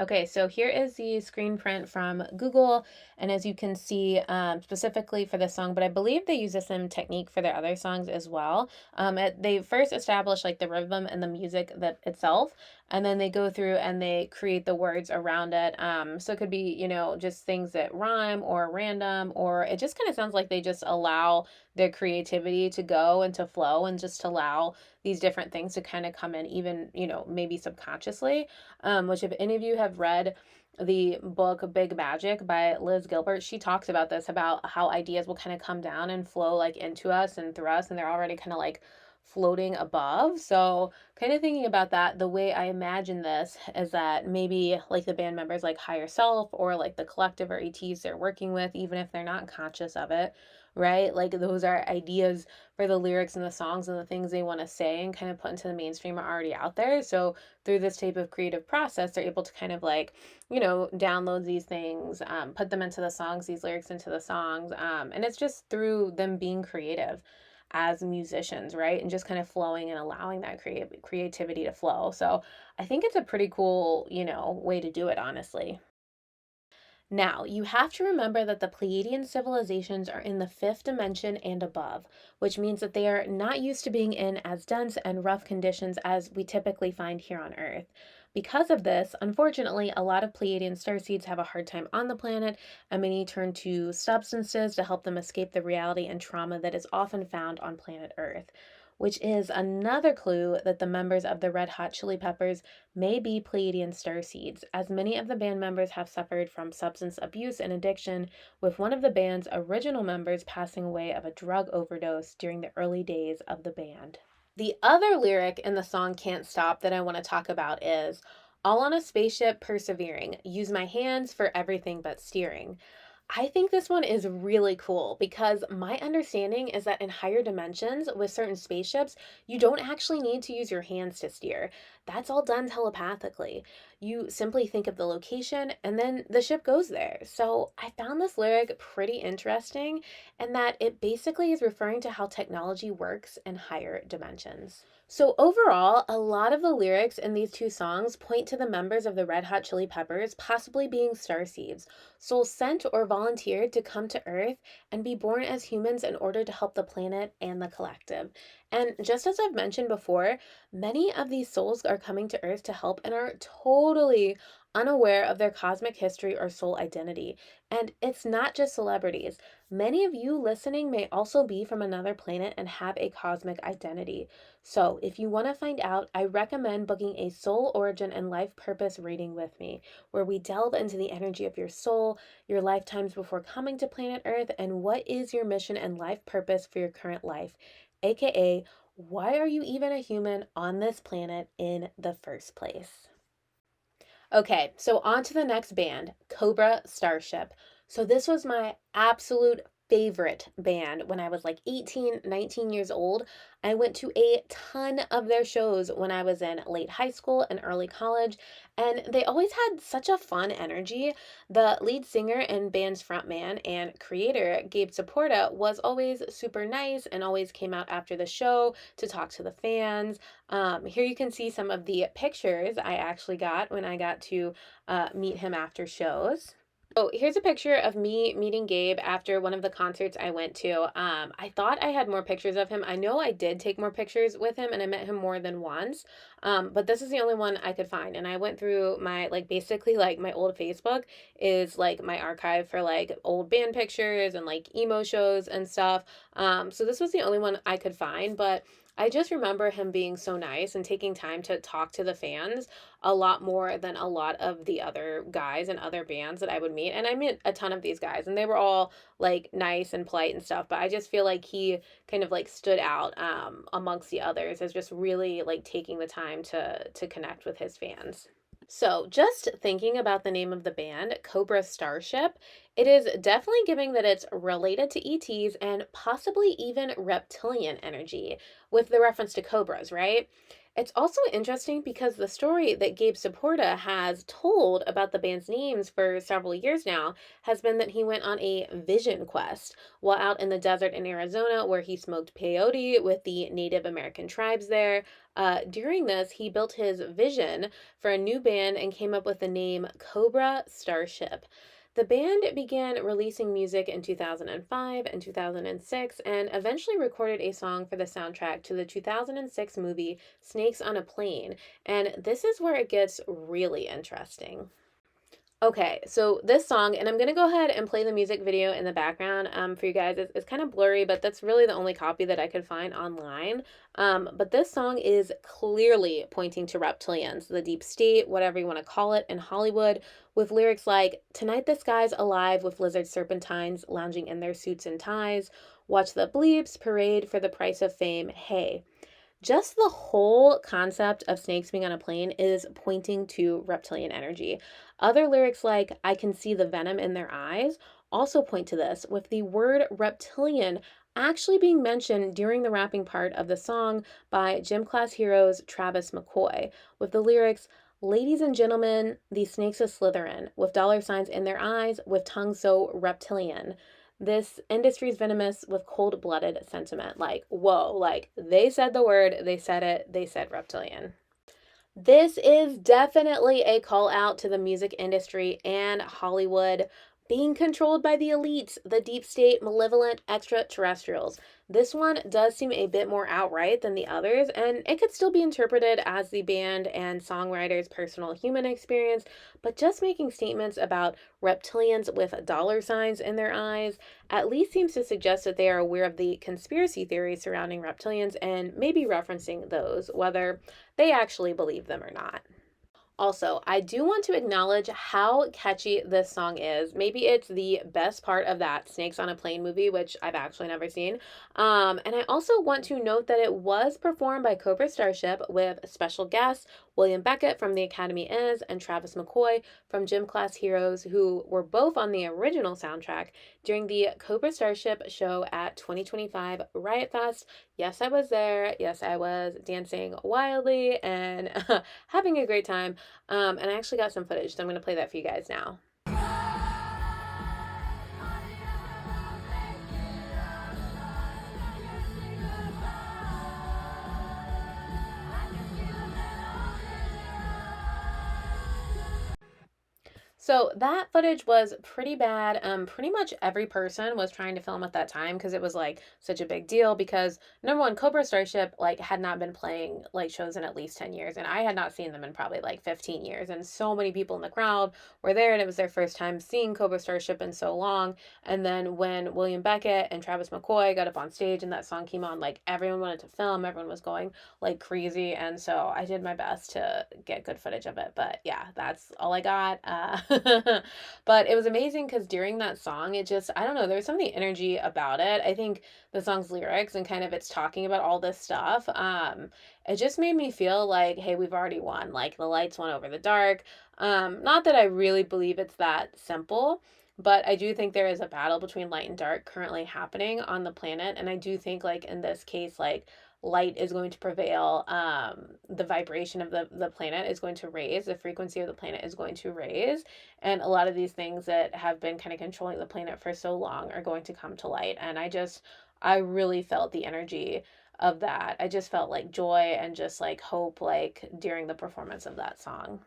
Okay, so here is the screen print from Google, and as you can see, specifically for this song, but I believe they use the same technique for their other songs as well. They first establish like the rhythm and the music that itself, and then they go through and they create the words around it. So it could be, just things that rhyme or random, or it just kind of sounds like they just allow their creativity to go and to flow and just allow these different things to kind of come in, even, maybe subconsciously, which if any of you have read the book Big Magic by Liz Gilbert, she talks about this, about how ideas will kind of come down and flow like into us and through us, and they're already kind of like floating above. So, kind of thinking about that, the way I imagine this is that maybe like the band members, like higher self or like the collective or ETs they're working with, even if they're not conscious of it, right? Like those are ideas for the lyrics and the songs and the things they want to say and kind of put into the mainstream are already out there. So through this type of creative process, they're able to kind of like, download these things, put them into the songs, these lyrics into the songs. And it's just through them being creative as musicians, right? And just kind of flowing and allowing that creativity to flow. So I think it's a pretty cool, way to do it, honestly. Now, you have to remember that the Pleiadian civilizations are in the fifth dimension and above, which means that they are not used to being in as dense and rough conditions as we typically find here on Earth. Because of this, unfortunately, a lot of Pleiadian starseeds have a hard time on the planet, and many turn to substances to help them escape the reality and trauma that is often found on planet Earth, which is another clue that the members of the Red Hot Chili Peppers may be Pleiadian starseeds, as many of the band members have suffered from substance abuse and addiction, with one of the band's original members passing away of a drug overdose during the early days of the band. The other lyric in the song Can't Stop that I want to talk about is all on a spaceship persevering, use my hands for everything but steering. I think this one is really cool because my understanding is that in higher dimensions with certain spaceships, you don't actually need to use your hands to steer. That's all done telepathically. You simply think of the location and then the ship goes there. So I found this lyric pretty interesting and that it basically is referring to how technology works in higher dimensions. So, overall, a lot of the lyrics in these two songs point to the members of the Red Hot Chili Peppers possibly being starseeds, souls sent or volunteered to come to Earth and be born as humans in order to help the planet and the collective. And just as I've mentioned before, many of these souls are coming to Earth to help and are totally unaware of their cosmic history or soul identity. And it's not just celebrities. Many of you listening may also be from another planet and have a cosmic identity. So, if you want to find out, I recommend booking a soul origin and life purpose reading with me, where we delve into the energy of your soul, your lifetimes before coming to planet Earth, and what is your mission and life purpose for your current life, aka, why are you even a human on this planet in the first place? Okay, so on to the next band, Cobra Starship. So this was my absolute favorite band when I was like 18, 19 years old. I went to a ton of their shows when I was in late high school and early college, and they always had such a fun energy. The lead singer and band's frontman and creator, Gabe Saporta, was always super nice and always came out after the show to talk to the fans. Here you can see some of the pictures I actually got when I got to meet him after shows. Oh, here's a picture of me meeting Gabe after one of the concerts I went to. I thought I had more pictures of him. I know I did take more pictures with him and I met him more than once. But this is the only one I could find. And I went through my, like, basically, like, my old Facebook is, like, my archive for, like, old band pictures and, like, emo shows and stuff. So this was the only one I could find. But I just remember him being so nice and taking time to talk to the fans a lot more than a lot of the other guys and other bands that I would meet. And I met a ton of these guys and they were all like nice and polite and stuff, but I just feel like he kind of like stood out amongst the others as just really like taking the time to connect with his fans. So, just thinking about the name of the band, Cobra Starship, it is definitely giving that it's related to ETs and possibly even reptilian energy with the reference to cobras, right? It's also interesting because the story that Gabe Saporta has told about the band's names for several years now has been that he went on a vision quest while out in the desert in Arizona where he smoked peyote with the Native American tribes there. During this, he built his vision for a new band and came up with the name Cobra Starship. The band began releasing music in 2005 and 2006 and eventually recorded a song for the soundtrack to the 2006 movie Snakes on a Plane. And this is where it gets really interesting. Okay, so this song, and I'm gonna go ahead and play the music video in the background for you guys. It's kind of blurry, but that's really the only copy that I could find online. But this song is clearly pointing to reptilians, the deep state, whatever you want to call it, in Hollywood, with lyrics like, "Tonight the sky's alive with lizard serpentines lounging in their suits and ties. Watch the bleeps parade for the price of fame. Hey." Just the whole concept of snakes being on a plane is pointing to reptilian energy. Other lyrics like "I can see the venom in their eyes" also point to this, with the word reptilian actually being mentioned during the rapping part of the song by gym class heroes Travis McCoy, with the lyrics, "Ladies and gentlemen, these snakes of Slytherin, with dollar signs in their eyes, with tongues so reptilian. This industry's venomous with cold-blooded sentiment." Like, whoa, like they said the word, they said it, they said reptilian. This is definitely a call out to the music industry and Hollywood being controlled by the elites, the deep state, malevolent extraterrestrials. This one does seem a bit more outright than the others, and it could still be interpreted as the band and songwriter's personal human experience, but just making statements about reptilians with dollar signs in their eyes at least seems to suggest that they are aware of the conspiracy theories surrounding reptilians and maybe referencing those, whether they actually believe them or not. Also, I do want to acknowledge how catchy this song is. Maybe it's the best part of that Snakes on a Plane movie, which I've actually never seen. And I also want to note that it was performed by Cobra Starship with special guests William Beckett from The Academy Is and Travis McCoy from Gym Class Heroes, who were both on the original soundtrack during the Cobra Starship show at 2025 Riot Fest. Yes, I was there. Yes, I was dancing wildly and having a great time. And I actually got some footage, so I'm going to play that for you guys now. So that footage was pretty bad. Pretty much every person was trying to film at that time because it was like such a big deal. Because number one, Cobra Starship like had not been playing like shows in at least 10 years, and I had not seen them in probably like 15 years. And so many people in the crowd were there, and it was their first time seeing Cobra Starship in so long. And then when William Beckett and Travis McCoy got up on stage and that song came on, like everyone wanted to film, everyone was going like crazy, and so I did my best to get good footage of it. But yeah, that's all I got. But it was amazing because during that song, it just, I don't know, there's something energy about it. I think the song's lyrics and kind of it's talking about all this stuff. It just made me feel like, hey, we've already won. Like the lights won over the dark. Not that I really believe it's that simple. But I do think there is a battle between light and dark currently happening on the planet. And I do think, like, in this case, like, light is going to prevail. The vibration of the planet is going to raise, the frequency of the planet is going to raise, and a lot of these things that have been kind of controlling the planet for so long are going to come to light. And I really felt the energy of that. I just felt like joy and just like hope, like during the performance of that song.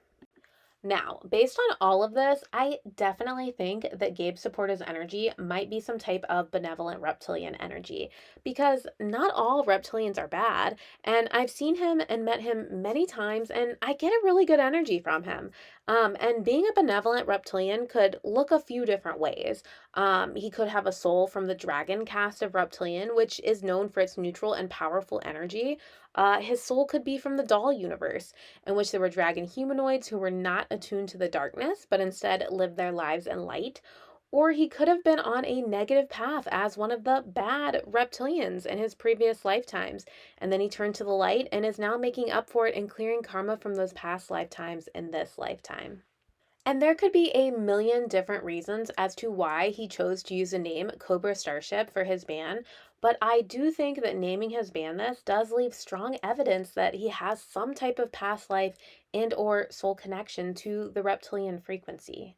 Now, based on all of this, I definitely think that Gabe Saporta's energy might be some type of benevolent reptilian energy because not all reptilians are bad. And I've seen him and met him many times, and I get a really good energy from him. And being a benevolent reptilian could look a few different ways. He could have a soul from the dragon caste of reptilian, which is known for its neutral and powerful energy. His soul could be from the doll universe in which there were dragon humanoids who were not attuned to the darkness, but instead lived their lives in light. Or he could have been on a negative path as one of the bad reptilians in his previous lifetimes. And then he turned to the light and is now making up for it and clearing karma from those past lifetimes in this lifetime. And there could be a million different reasons as to why he chose to use the name Cobra Starship for his band, but I do think that naming his band this does leave strong evidence that he has some type of past life and or soul connection to the reptilian frequency.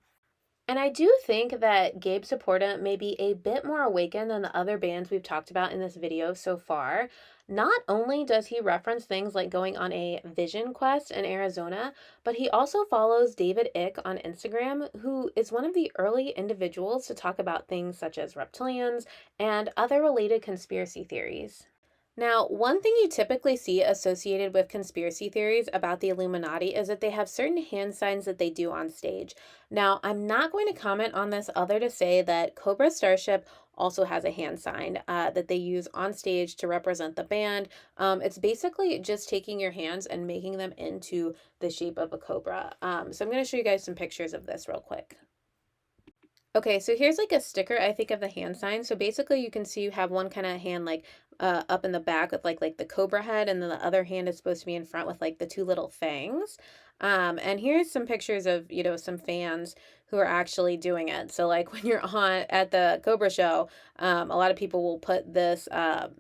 And I do think that Gabe Saporta may be a bit more awakened than the other bands we've talked about in this video so far. Not only does he reference things like going on a vision quest in Arizona, but he also follows David Icke on Instagram, who is one of the early individuals to talk about things such as reptilians and other related conspiracy theories. Now, one thing you typically see associated with conspiracy theories about the Illuminati is that they have certain hand signs that they do on stage. Now, I'm not going to comment on this other to say that Cobra Starship also has a hand sign that they use on stage to represent the band. It's basically just taking your hands and making them into the shape of a cobra. So I'm going to show you guys some pictures of this real quick. Okay, so here's like a sticker, I think, of the hand sign. So basically you can see you have one kind of hand like up in the back with like the cobra head, and then the other hand is supposed to be in front with like the two little fangs. And here's some pictures of, you know, some fans who are actually doing it. So like when you're on at the Cobra show, a lot of people will put this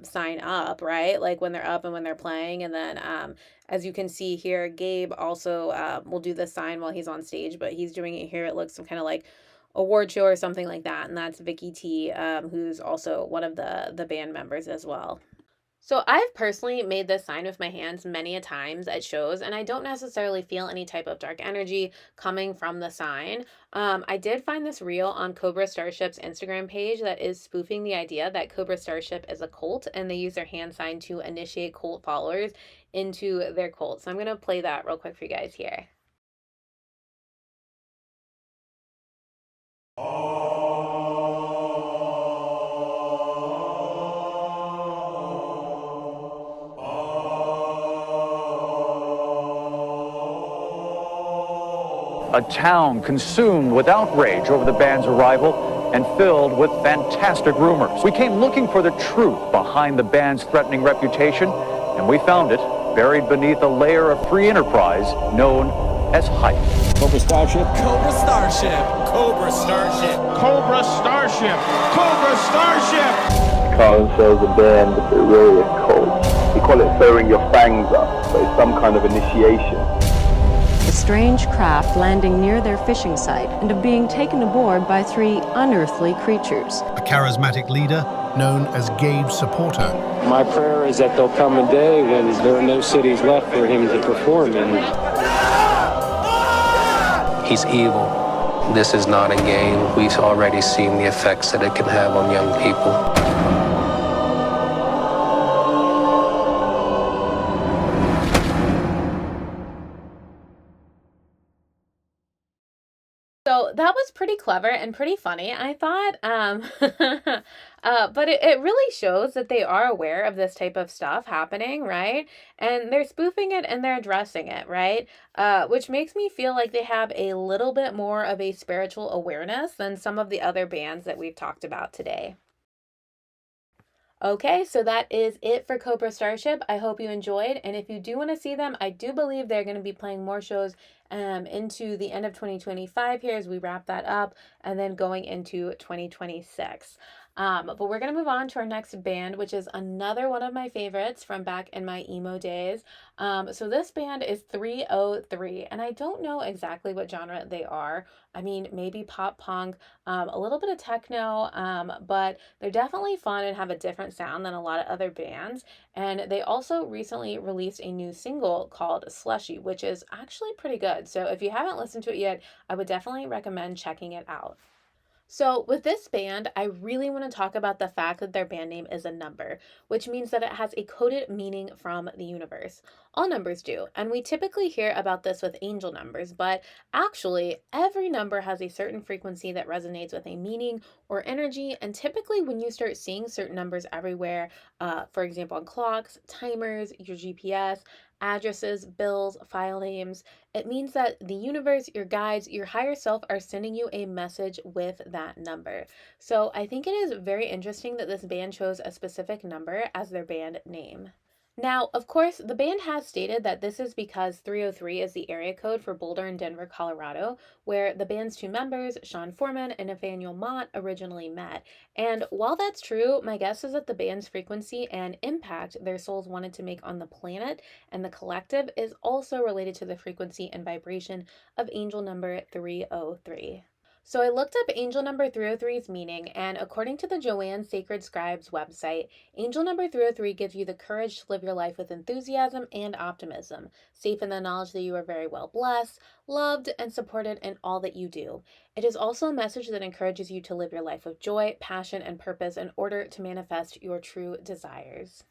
sign up, right? Like when they're up and when they're playing. And then as you can see here, Gabe also will do the sign while he's on stage, but he's doing it here. It looks some kind of like award show or something like that, and that's Vicky T, who's also one of the band members as well. So I've personally made this sign with my hands many a times at shows, and I don't necessarily feel any type of dark energy coming from the sign. I did find this reel on Cobra Starship's Instagram page that is spoofing the idea that Cobra Starship is a cult, and they use their hand sign to initiate cult followers into their cult. So I'm going to play that real quick for you guys here. A town consumed with outrage over the band's arrival and filled with fantastic rumors. We came looking for the truth behind the band's threatening reputation, and we found it buried beneath a layer of free enterprise known as hype. Cobra Starship. Cobra Starship. Cobra Starship. Cobra Starship. Cobra Starship. Carl shows a band that really is cult. We call it throwing your fangs up, but it's some kind of initiation. A strange craft landing near their fishing site and of being taken aboard by three unearthly creatures. A charismatic leader known as Gabe's supporter. My prayer is that there'll come a day when there are no cities left for him to perform in. He's evil. This is not a game. We've already seen the effects that it can have on young people. So that was pretty clever and pretty funny, I thought. But it really shows that they are aware of this type of stuff happening, right? And they're spoofing it and they're addressing it, right? Which makes me feel like they have a little bit more of a spiritual awareness than some of the other bands that we've talked about today. Okay, so that is it for Cobra Starship. I hope you enjoyed, and if you do want to see them, I do believe they're going to be playing more shows into the end of 2025 here as we wrap that up, and then going into 2026. But we're going to move on to our next band, which is another one of my favorites from back in my emo days. So this band is 303, and I don't know exactly what genre they are. I mean, maybe pop punk, a little bit of techno, but they're definitely fun and have a different sound than a lot of other bands. And they also recently released a new single called Slushy, which is actually pretty good. So if you haven't listened to it yet, I would definitely recommend checking it out. So with this band, I really want to talk about the fact that their band name is a number, which means that it has a coded meaning from the universe. All numbers do, and we typically hear about this with angel numbers, but actually every number has a certain frequency that resonates with a meaning or energy, and typically when you start seeing certain numbers everywhere, for example on clocks, timers, your GPS, addresses, bills, file names, it means that the universe, your guides, your higher self are sending you a message with that number. So I think it is very interesting that this band chose a specific number as their band name. Now, of course, the band has stated that this is because 303 is the area code for Boulder and Denver, Colorado, where the band's two members, Sean Foreman and Nathaniel Mott, originally met. And while that's true, my guess is that the band's frequency and impact their souls wanted to make on the planet and the collective is also related to the frequency and vibration of angel number 303. So I looked up angel number 303's meaning, and according to the Joanne Sacred Scribes website, angel number 303 gives you the courage to live your life with enthusiasm and optimism, safe in the knowledge that you are very well blessed, loved, and supported in all that you do. It is also a message that encourages you to live your life with joy, passion, and purpose in order to manifest your true desires.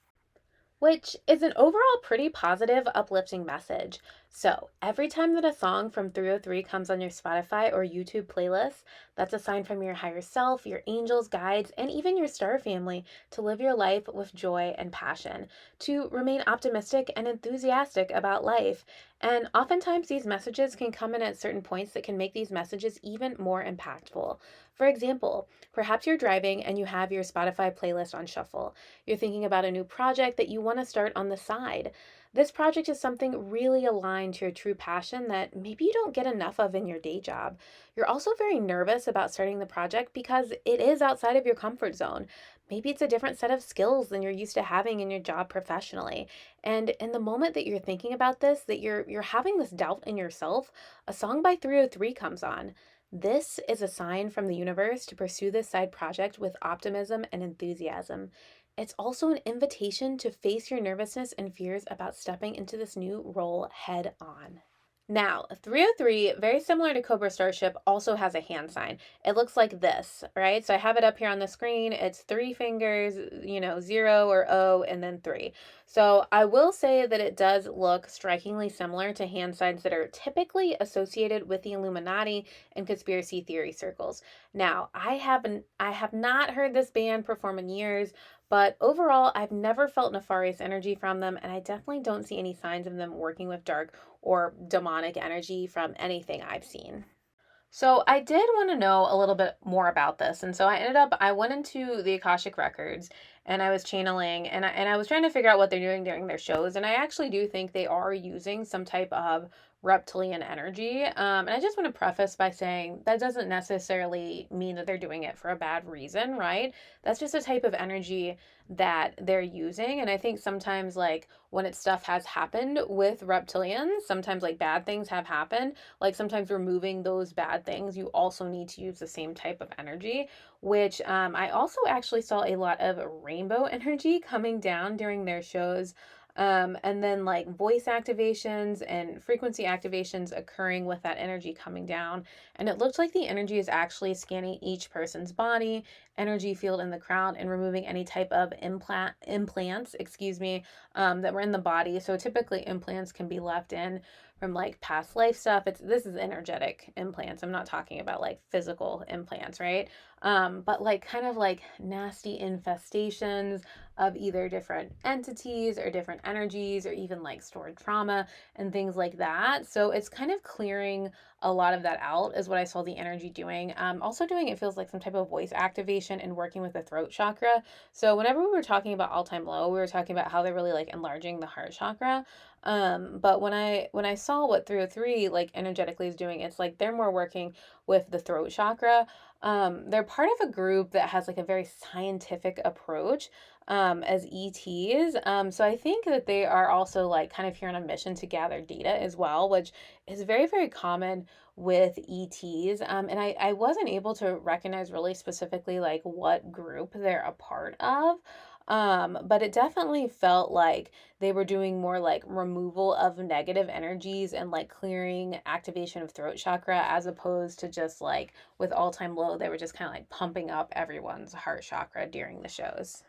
Which is an overall pretty positive, uplifting message. So every time that a song from 303 comes on your Spotify or YouTube playlist, that's a sign from your higher self, your angels, guides, and even your star family to live your life with joy and passion, to remain optimistic and enthusiastic about life. And oftentimes these messages can come in at certain points that can make these messages even more impactful. For example, perhaps you're driving and you have your Spotify playlist on shuffle. You're thinking about a new project that you want to start on the side. This project is something really aligned to your true passion that maybe you don't get enough of in your day job. You're also very nervous about starting the project because it is outside of your comfort zone. Maybe it's a different set of skills than you're used to having in your job professionally. And in the moment that you're thinking about this, that you're having this doubt in yourself, a song by 303 comes on. This is a sign from the universe to pursue this side project with optimism and enthusiasm. It's also an invitation to face your nervousness and fears about stepping into this new role head on. Now, 303, very similar to Cobra Starship, also has a hand sign. It looks like this, right? So I have it up here on the screen. It's three fingers, 0 or O, and then 3. So I will say that it does look strikingly similar to hand signs that are typically associated with the Illuminati and conspiracy theory circles. Now, I have not heard this band perform in years, But overall, I've never felt nefarious energy from them, and I definitely don't see any signs of them working with dark or demonic energy from anything I've seen. So I did want to know a little bit more about this. And so I went into the Akashic Records and I was channeling and I was trying to figure out what they're doing during their shows. And I actually do think they are using some type of reptilian energy. And I just want to preface by saying that doesn't necessarily mean that they're doing it for a bad reason, right? That's just a type of energy that they're using. And I think sometimes, like, when stuff has happened with reptilians, sometimes like bad things have happened, like sometimes removing those bad things, you also need to use the same type of energy, which I also actually saw a lot of rainbow energy coming down during their shows. And then like voice activations and frequency activations occurring with that energy coming down. And it looked like the energy is actually scanning each person's body, energy field in the crowd, and removing any type of implants, that were in the body. So typically implants can be left in from like past life stuff. This is energetic implants. I'm not talking about like physical implants, right? But like kind of like nasty infestations of either different entities or different energies or even like stored trauma and things like that. So it's kind of clearing a lot of that out is what I saw the energy doing. Also doing, it feels like some type of voice activation and working with the throat chakra. So whenever we were talking about all time low, we were talking about how they're really like enlarging the heart chakra. But when I saw what 303 like energetically is doing, it's like they're more working with the throat chakra. They're part of a group that has like a very scientific approach as ETs. So I think that they are also like kind of here on a mission to gather data as well, which is very, very common with ETs. And I wasn't able to recognize really specifically like what group they're a part of. But it definitely felt like they were doing more like removal of negative energies and like clearing activation of throat chakra, as opposed to just like with all time low, they were just kind of like pumping up everyone's heart chakra during the shows.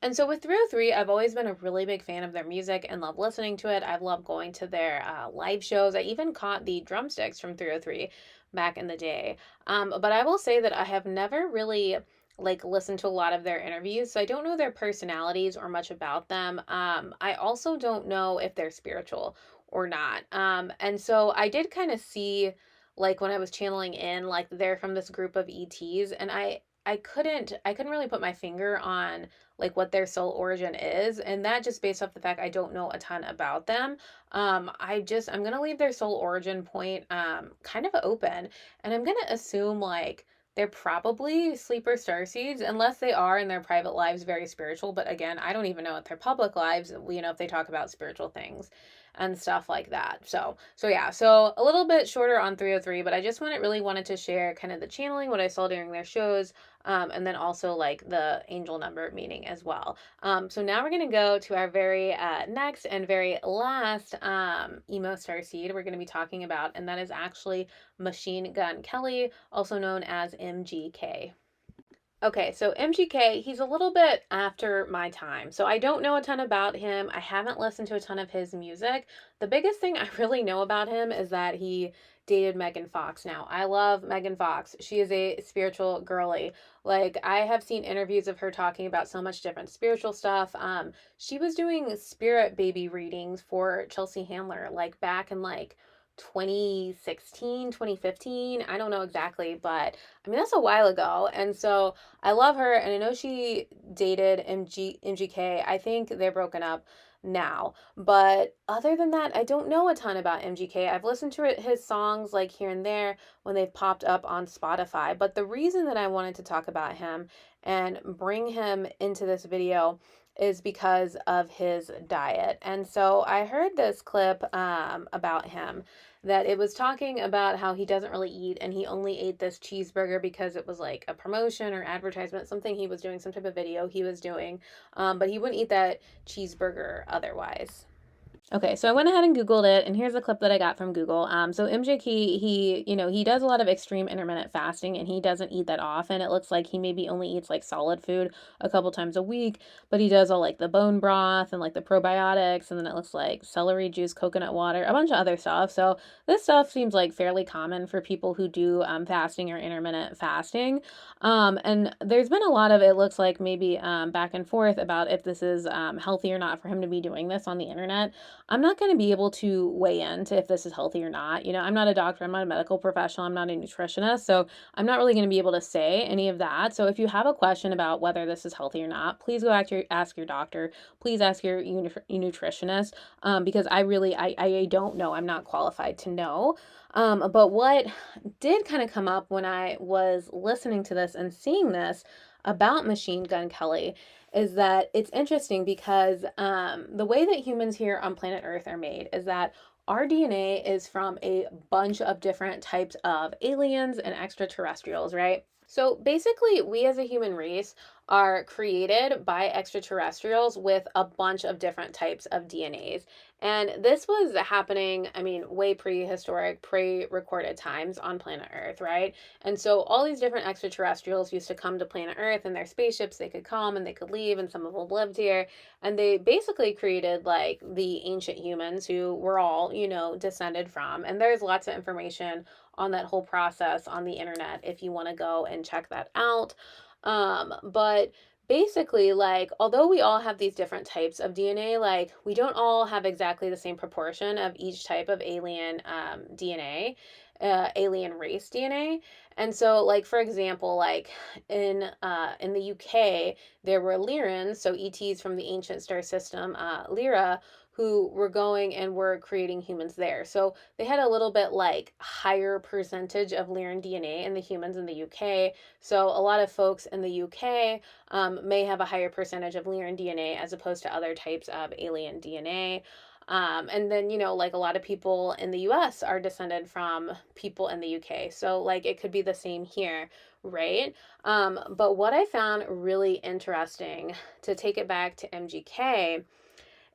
And so with 303, I've always been a really big fan of their music and love listening to it. I've loved going to their live shows. I even caught the drumsticks from 303 back in the day. But I will say that I have never really like listened to a lot of their interviews, so I don't know their personalities or much about them. I also don't know if they're spiritual or not. And so I did kind of see, like when I was channeling in, like they're from this group of ETs, and I couldn't really put my finger on like what their soul origin is, and that just based off the fact I don't know a ton about them. I'm gonna leave their soul origin point kind of open, and I'm gonna assume like they're probably sleeper starseeds, unless they are in their private lives very spiritual. But again, I don't even know if their public lives, if they talk about spiritual things and stuff like that. So yeah, so a little bit shorter on 303, but I just really wanted to share kind of the channeling, what I saw during their shows, and then also like the angel number meaning as well. So now we're gonna go to our very next and very last emo starseed we're gonna be talking about, and that is actually Machine Gun Kelly, also known as MGK. Okay, so MGK, he's a little bit after my time. So I don't know a ton about him. I haven't listened to a ton of his music. The biggest thing I really know about him is that he dated Megan Fox. Now, I love Megan Fox. She is a spiritual girly. Like, I have seen interviews of her talking about so much different spiritual stuff. She was doing spirit baby readings for Chelsea Handler, like back in like 2016, 2015. I don't know exactly, but I mean, that's a while ago. And so I love her. And I know she dated MGK. I think they're broken up now. But other than that, I don't know a ton about MGK. I've listened to his songs like here and there when they've popped up on Spotify. But the reason that I wanted to talk about him and bring him into this video is because of his diet. And so I heard this clip about him, that it was talking about how he doesn't really eat, and he only ate this cheeseburger because it was like a promotion or advertisement, something he was doing, some type of video he was doing, but he wouldn't eat that cheeseburger otherwise. Okay, so I went ahead and Googled it, and here's a clip that I got from Google. So MJK, he does a lot of extreme intermittent fasting, and he doesn't eat that often. It looks like he maybe only eats like solid food a couple times a week, but he does all like the bone broth and like the probiotics, and then it looks like celery juice, coconut water, a bunch of other stuff. So this stuff seems like fairly common for people who do fasting or intermittent fasting. And there's been a lot of, it looks like maybe back and forth about if this is healthy or not for him to be doing this on the internet. I'm not going to be able to weigh into if this is healthy or not. I'm not a doctor, I'm not a medical professional, I'm not a nutritionist, so I'm not really going to be able to say any of that. So if you have a question about whether this is healthy or not, please go ask your doctor. Please ask your nutritionist, because I don't know. I'm not qualified to know. But what did kind of come up when I was listening to this and seeing this about Machine Gun Kelly is that it's interesting because the way that humans here on planet Earth are made is that our DNA is from a bunch of different types of aliens and extraterrestrials, right? So basically, we as a human race are created by extraterrestrials with a bunch of different types of DNAs. And this was happening, I mean, way prehistoric, pre recorded times on planet Earth, right? And so all these different extraterrestrials used to come to planet Earth in their spaceships. They could come and they could leave, and some of them lived here. And they basically created like the ancient humans who we're all, descended from. And there's lots of information on that whole process on the internet if you want to go and check that out. But basically, like, although we all have these different types of DNA, like, we don't all have exactly the same proportion of each type of alien DNA, alien race DNA. And so, like, for example, like in the UK, there were Lyrans, so ETs from the ancient star system, Lyra, who were going and were creating humans there. So they had a little bit like higher percentage of Lyran DNA in the humans in the UK. So a lot of folks in the UK may have a higher percentage of Lyran DNA as opposed to other types of alien DNA. And then, like a lot of people in the US are descended from people in the UK. So, like, it could be the same here, right? But what I found really interesting, to take it back to MGK,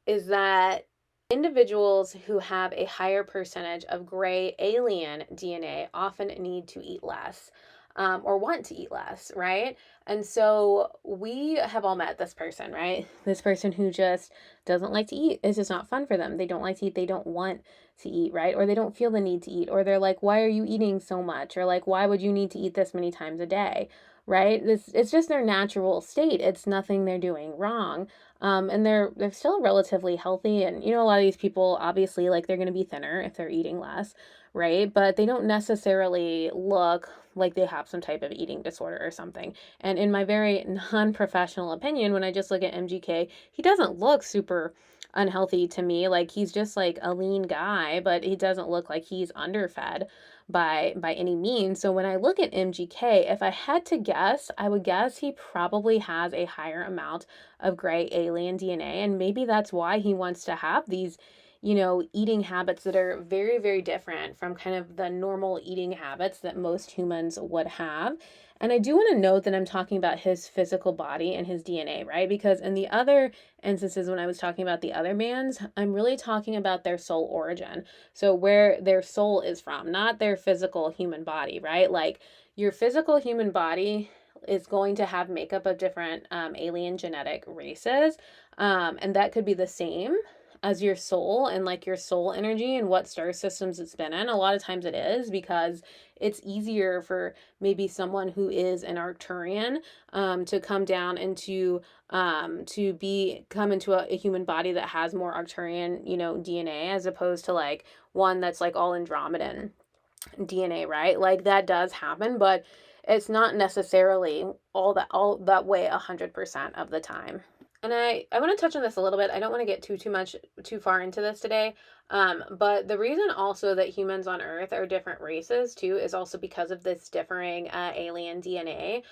is that individuals who have a higher percentage of gray alien DNA often need to eat less, or want to eat less, right? And so we have all met this person, right? This person who just doesn't like to eat. It's just not fun for them. They don't like to eat. They don't want to eat, right? Or they don't feel the need to eat. Or they're like, why are you eating so much? Or like, why would you need to eat this many times a day? Right? It's just their natural state. It's nothing they're doing wrong. And they're still relatively healthy. And a lot of these people, obviously, like, they're going to be thinner if they're eating less, right? But they don't necessarily look like they have some type of eating disorder or something. And in my very non-professional opinion, when I just look at MGK, he doesn't look super unhealthy to me. Like, he's just like a lean guy, but he doesn't look like he's underfed by any means. So when I look at MGK, if I had to guess, I would guess he probably has a higher amount of gray alien DNA, and maybe that's why he wants to have these eating habits that are very, very different from kind of the normal eating habits that most humans would have. And I do want to note that I'm talking about his physical body and his DNA, right? Because in the other instances, when I was talking about the other bands, I'm really talking about their soul origin. So where their soul is from, not their physical human body, right? Like, your physical human body is going to have makeup of different alien genetic races. And that could be the same as your soul and like your soul energy and what star systems it's been in. A lot of times it is, because it's easier for maybe someone who is an Arcturian to come down into come into a human body that has more Arcturian DNA, as opposed to like one that's like all Andromedan DNA, right? Like, that does happen, but it's not necessarily all that way 100% of the time. And I want to touch on this a little bit. I don't want to get too far into this today. But the reason also that humans on Earth are different races too is also because of this differing alien DNA.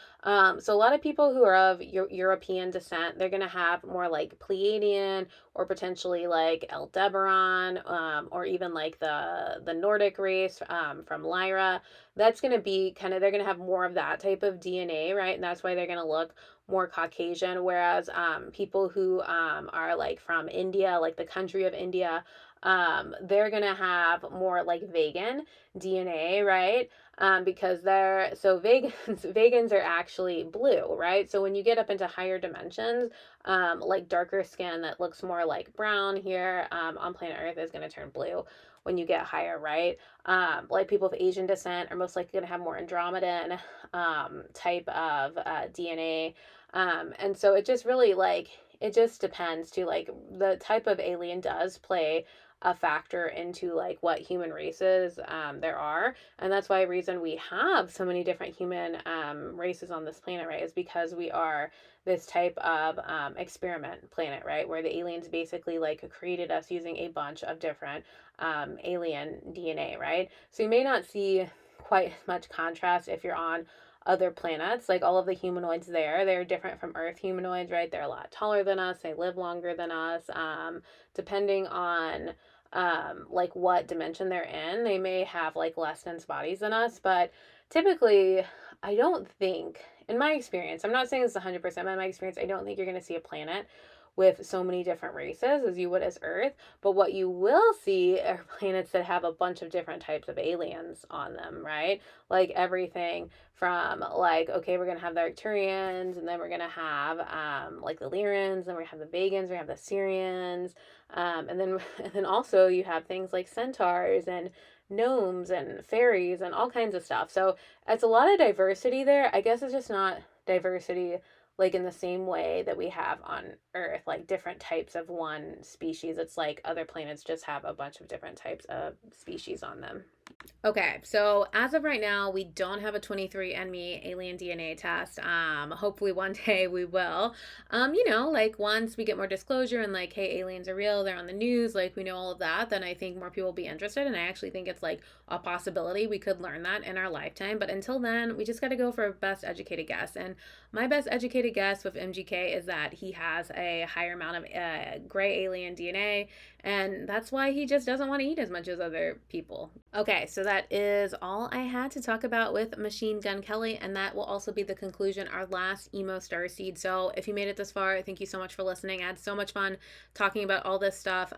So a lot of people who are of European descent, they're going to have more like Pleiadian, or potentially like Aldebaran, or even like the Nordic race from Lyra. That's going to be they're going to have more of that type of DNA, right? And that's why they're going to look more Caucasian, whereas people who are like from India, like the country of India, they're gonna have more like vegan DNA, right? Because they're so vegans vegans are actually blue, right? So when you get up into higher dimensions, like darker skin that looks more like brown here on planet Earth is going to turn blue when you get higher, right? Like people of Asian descent are most likely going to have more Andromedan type of DNA. And so it just really like, it just depends to like the type of alien does play a factor into like what human races there are, and that's why reason we have so many different human races on this planet, right, is because we are this type of experiment planet, right, where the aliens basically like created us using a bunch of different alien DNA, right? So you may not see quite as much contrast if you're on other planets. Like all of the humanoids there, they're different from Earth humanoids, right? They're a lot taller than us, they live longer than us. Depending on like what dimension they're in, they may have like less dense bodies than us, but typically I don't think, in my experience, I'm not saying this 100%, but in my experience, I don't think you're going to see a planet with so many different races as you would as Earth. But what you will see are planets that have a bunch of different types of aliens on them, right? Like everything from like, okay, we're going to have the Arcturians, and then we're going to have like the Lyrans, then we're going to have the Vegans, we have the Syrians, and then also you have things like centaurs and gnomes and fairies and all kinds of stuff. So it's a lot of diversity there. I guess it's just not diversity like in the same way that we have on Earth, like different types of one species. It's like other planets just have a bunch of different types of species on them. Okay, so as of right now, we don't have a 23andMe alien DNA test. Hopefully one day we will. Like once we get more disclosure and like, hey, aliens are real, they're on the news, like we know all of that, then I think more people will be interested. And I actually think it's like a possibility we could learn that in our lifetime. But until then, we just got to go for best educated guess. And my best educated guess with MGK is that he has a higher amount of gray alien DNA, and that's why he just doesn't want to eat as much as other people. Okay, so that is all I had to talk about with Machine Gun Kelly, and that will also be the conclusion, our last emo starseed. So if you made it this far, thank you so much for listening. I had so much fun talking about all this stuff.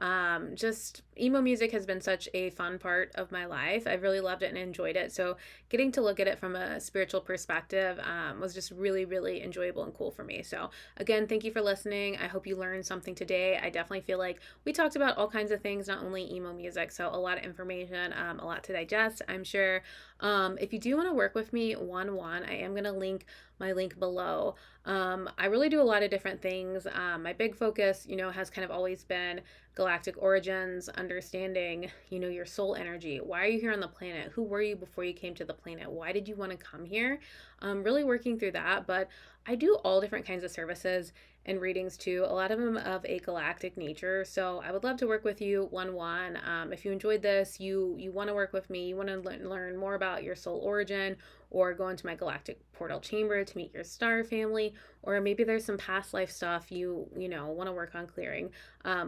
Just emo music has been such a fun part of my life. I really loved it and enjoyed it. So getting to look at it from a spiritual perspective was just really, really enjoyable and cool for me. So again, thank you for listening. I hope you learned something today. I definitely feel like we talked about all kinds of things, not only emo music. So a lot of information, a lot to digest, I'm sure. If you do want to work with me one-on-one, I am going to link my link below. I really do a lot of different things. My big focus, has kind of always been galactic origins, understanding, your soul energy. Why are you here on the planet? Who were you before you came to the planet? Why did you want to come here? Really working through that, but I do all different kinds of services and readings too, a lot of them of a galactic nature. So I would love to work with you one-on-one. If you enjoyed this, you want to work with me, you want to learn more about your soul origin, or go into my galactic portal chamber to meet your star family, or maybe there's some past life stuff you want to work on clearing,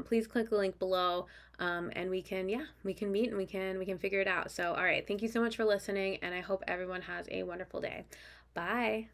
please click the link below, and we can meet and we can figure it out. So all right, thank you so much for listening, and I hope everyone has a wonderful day. Bye.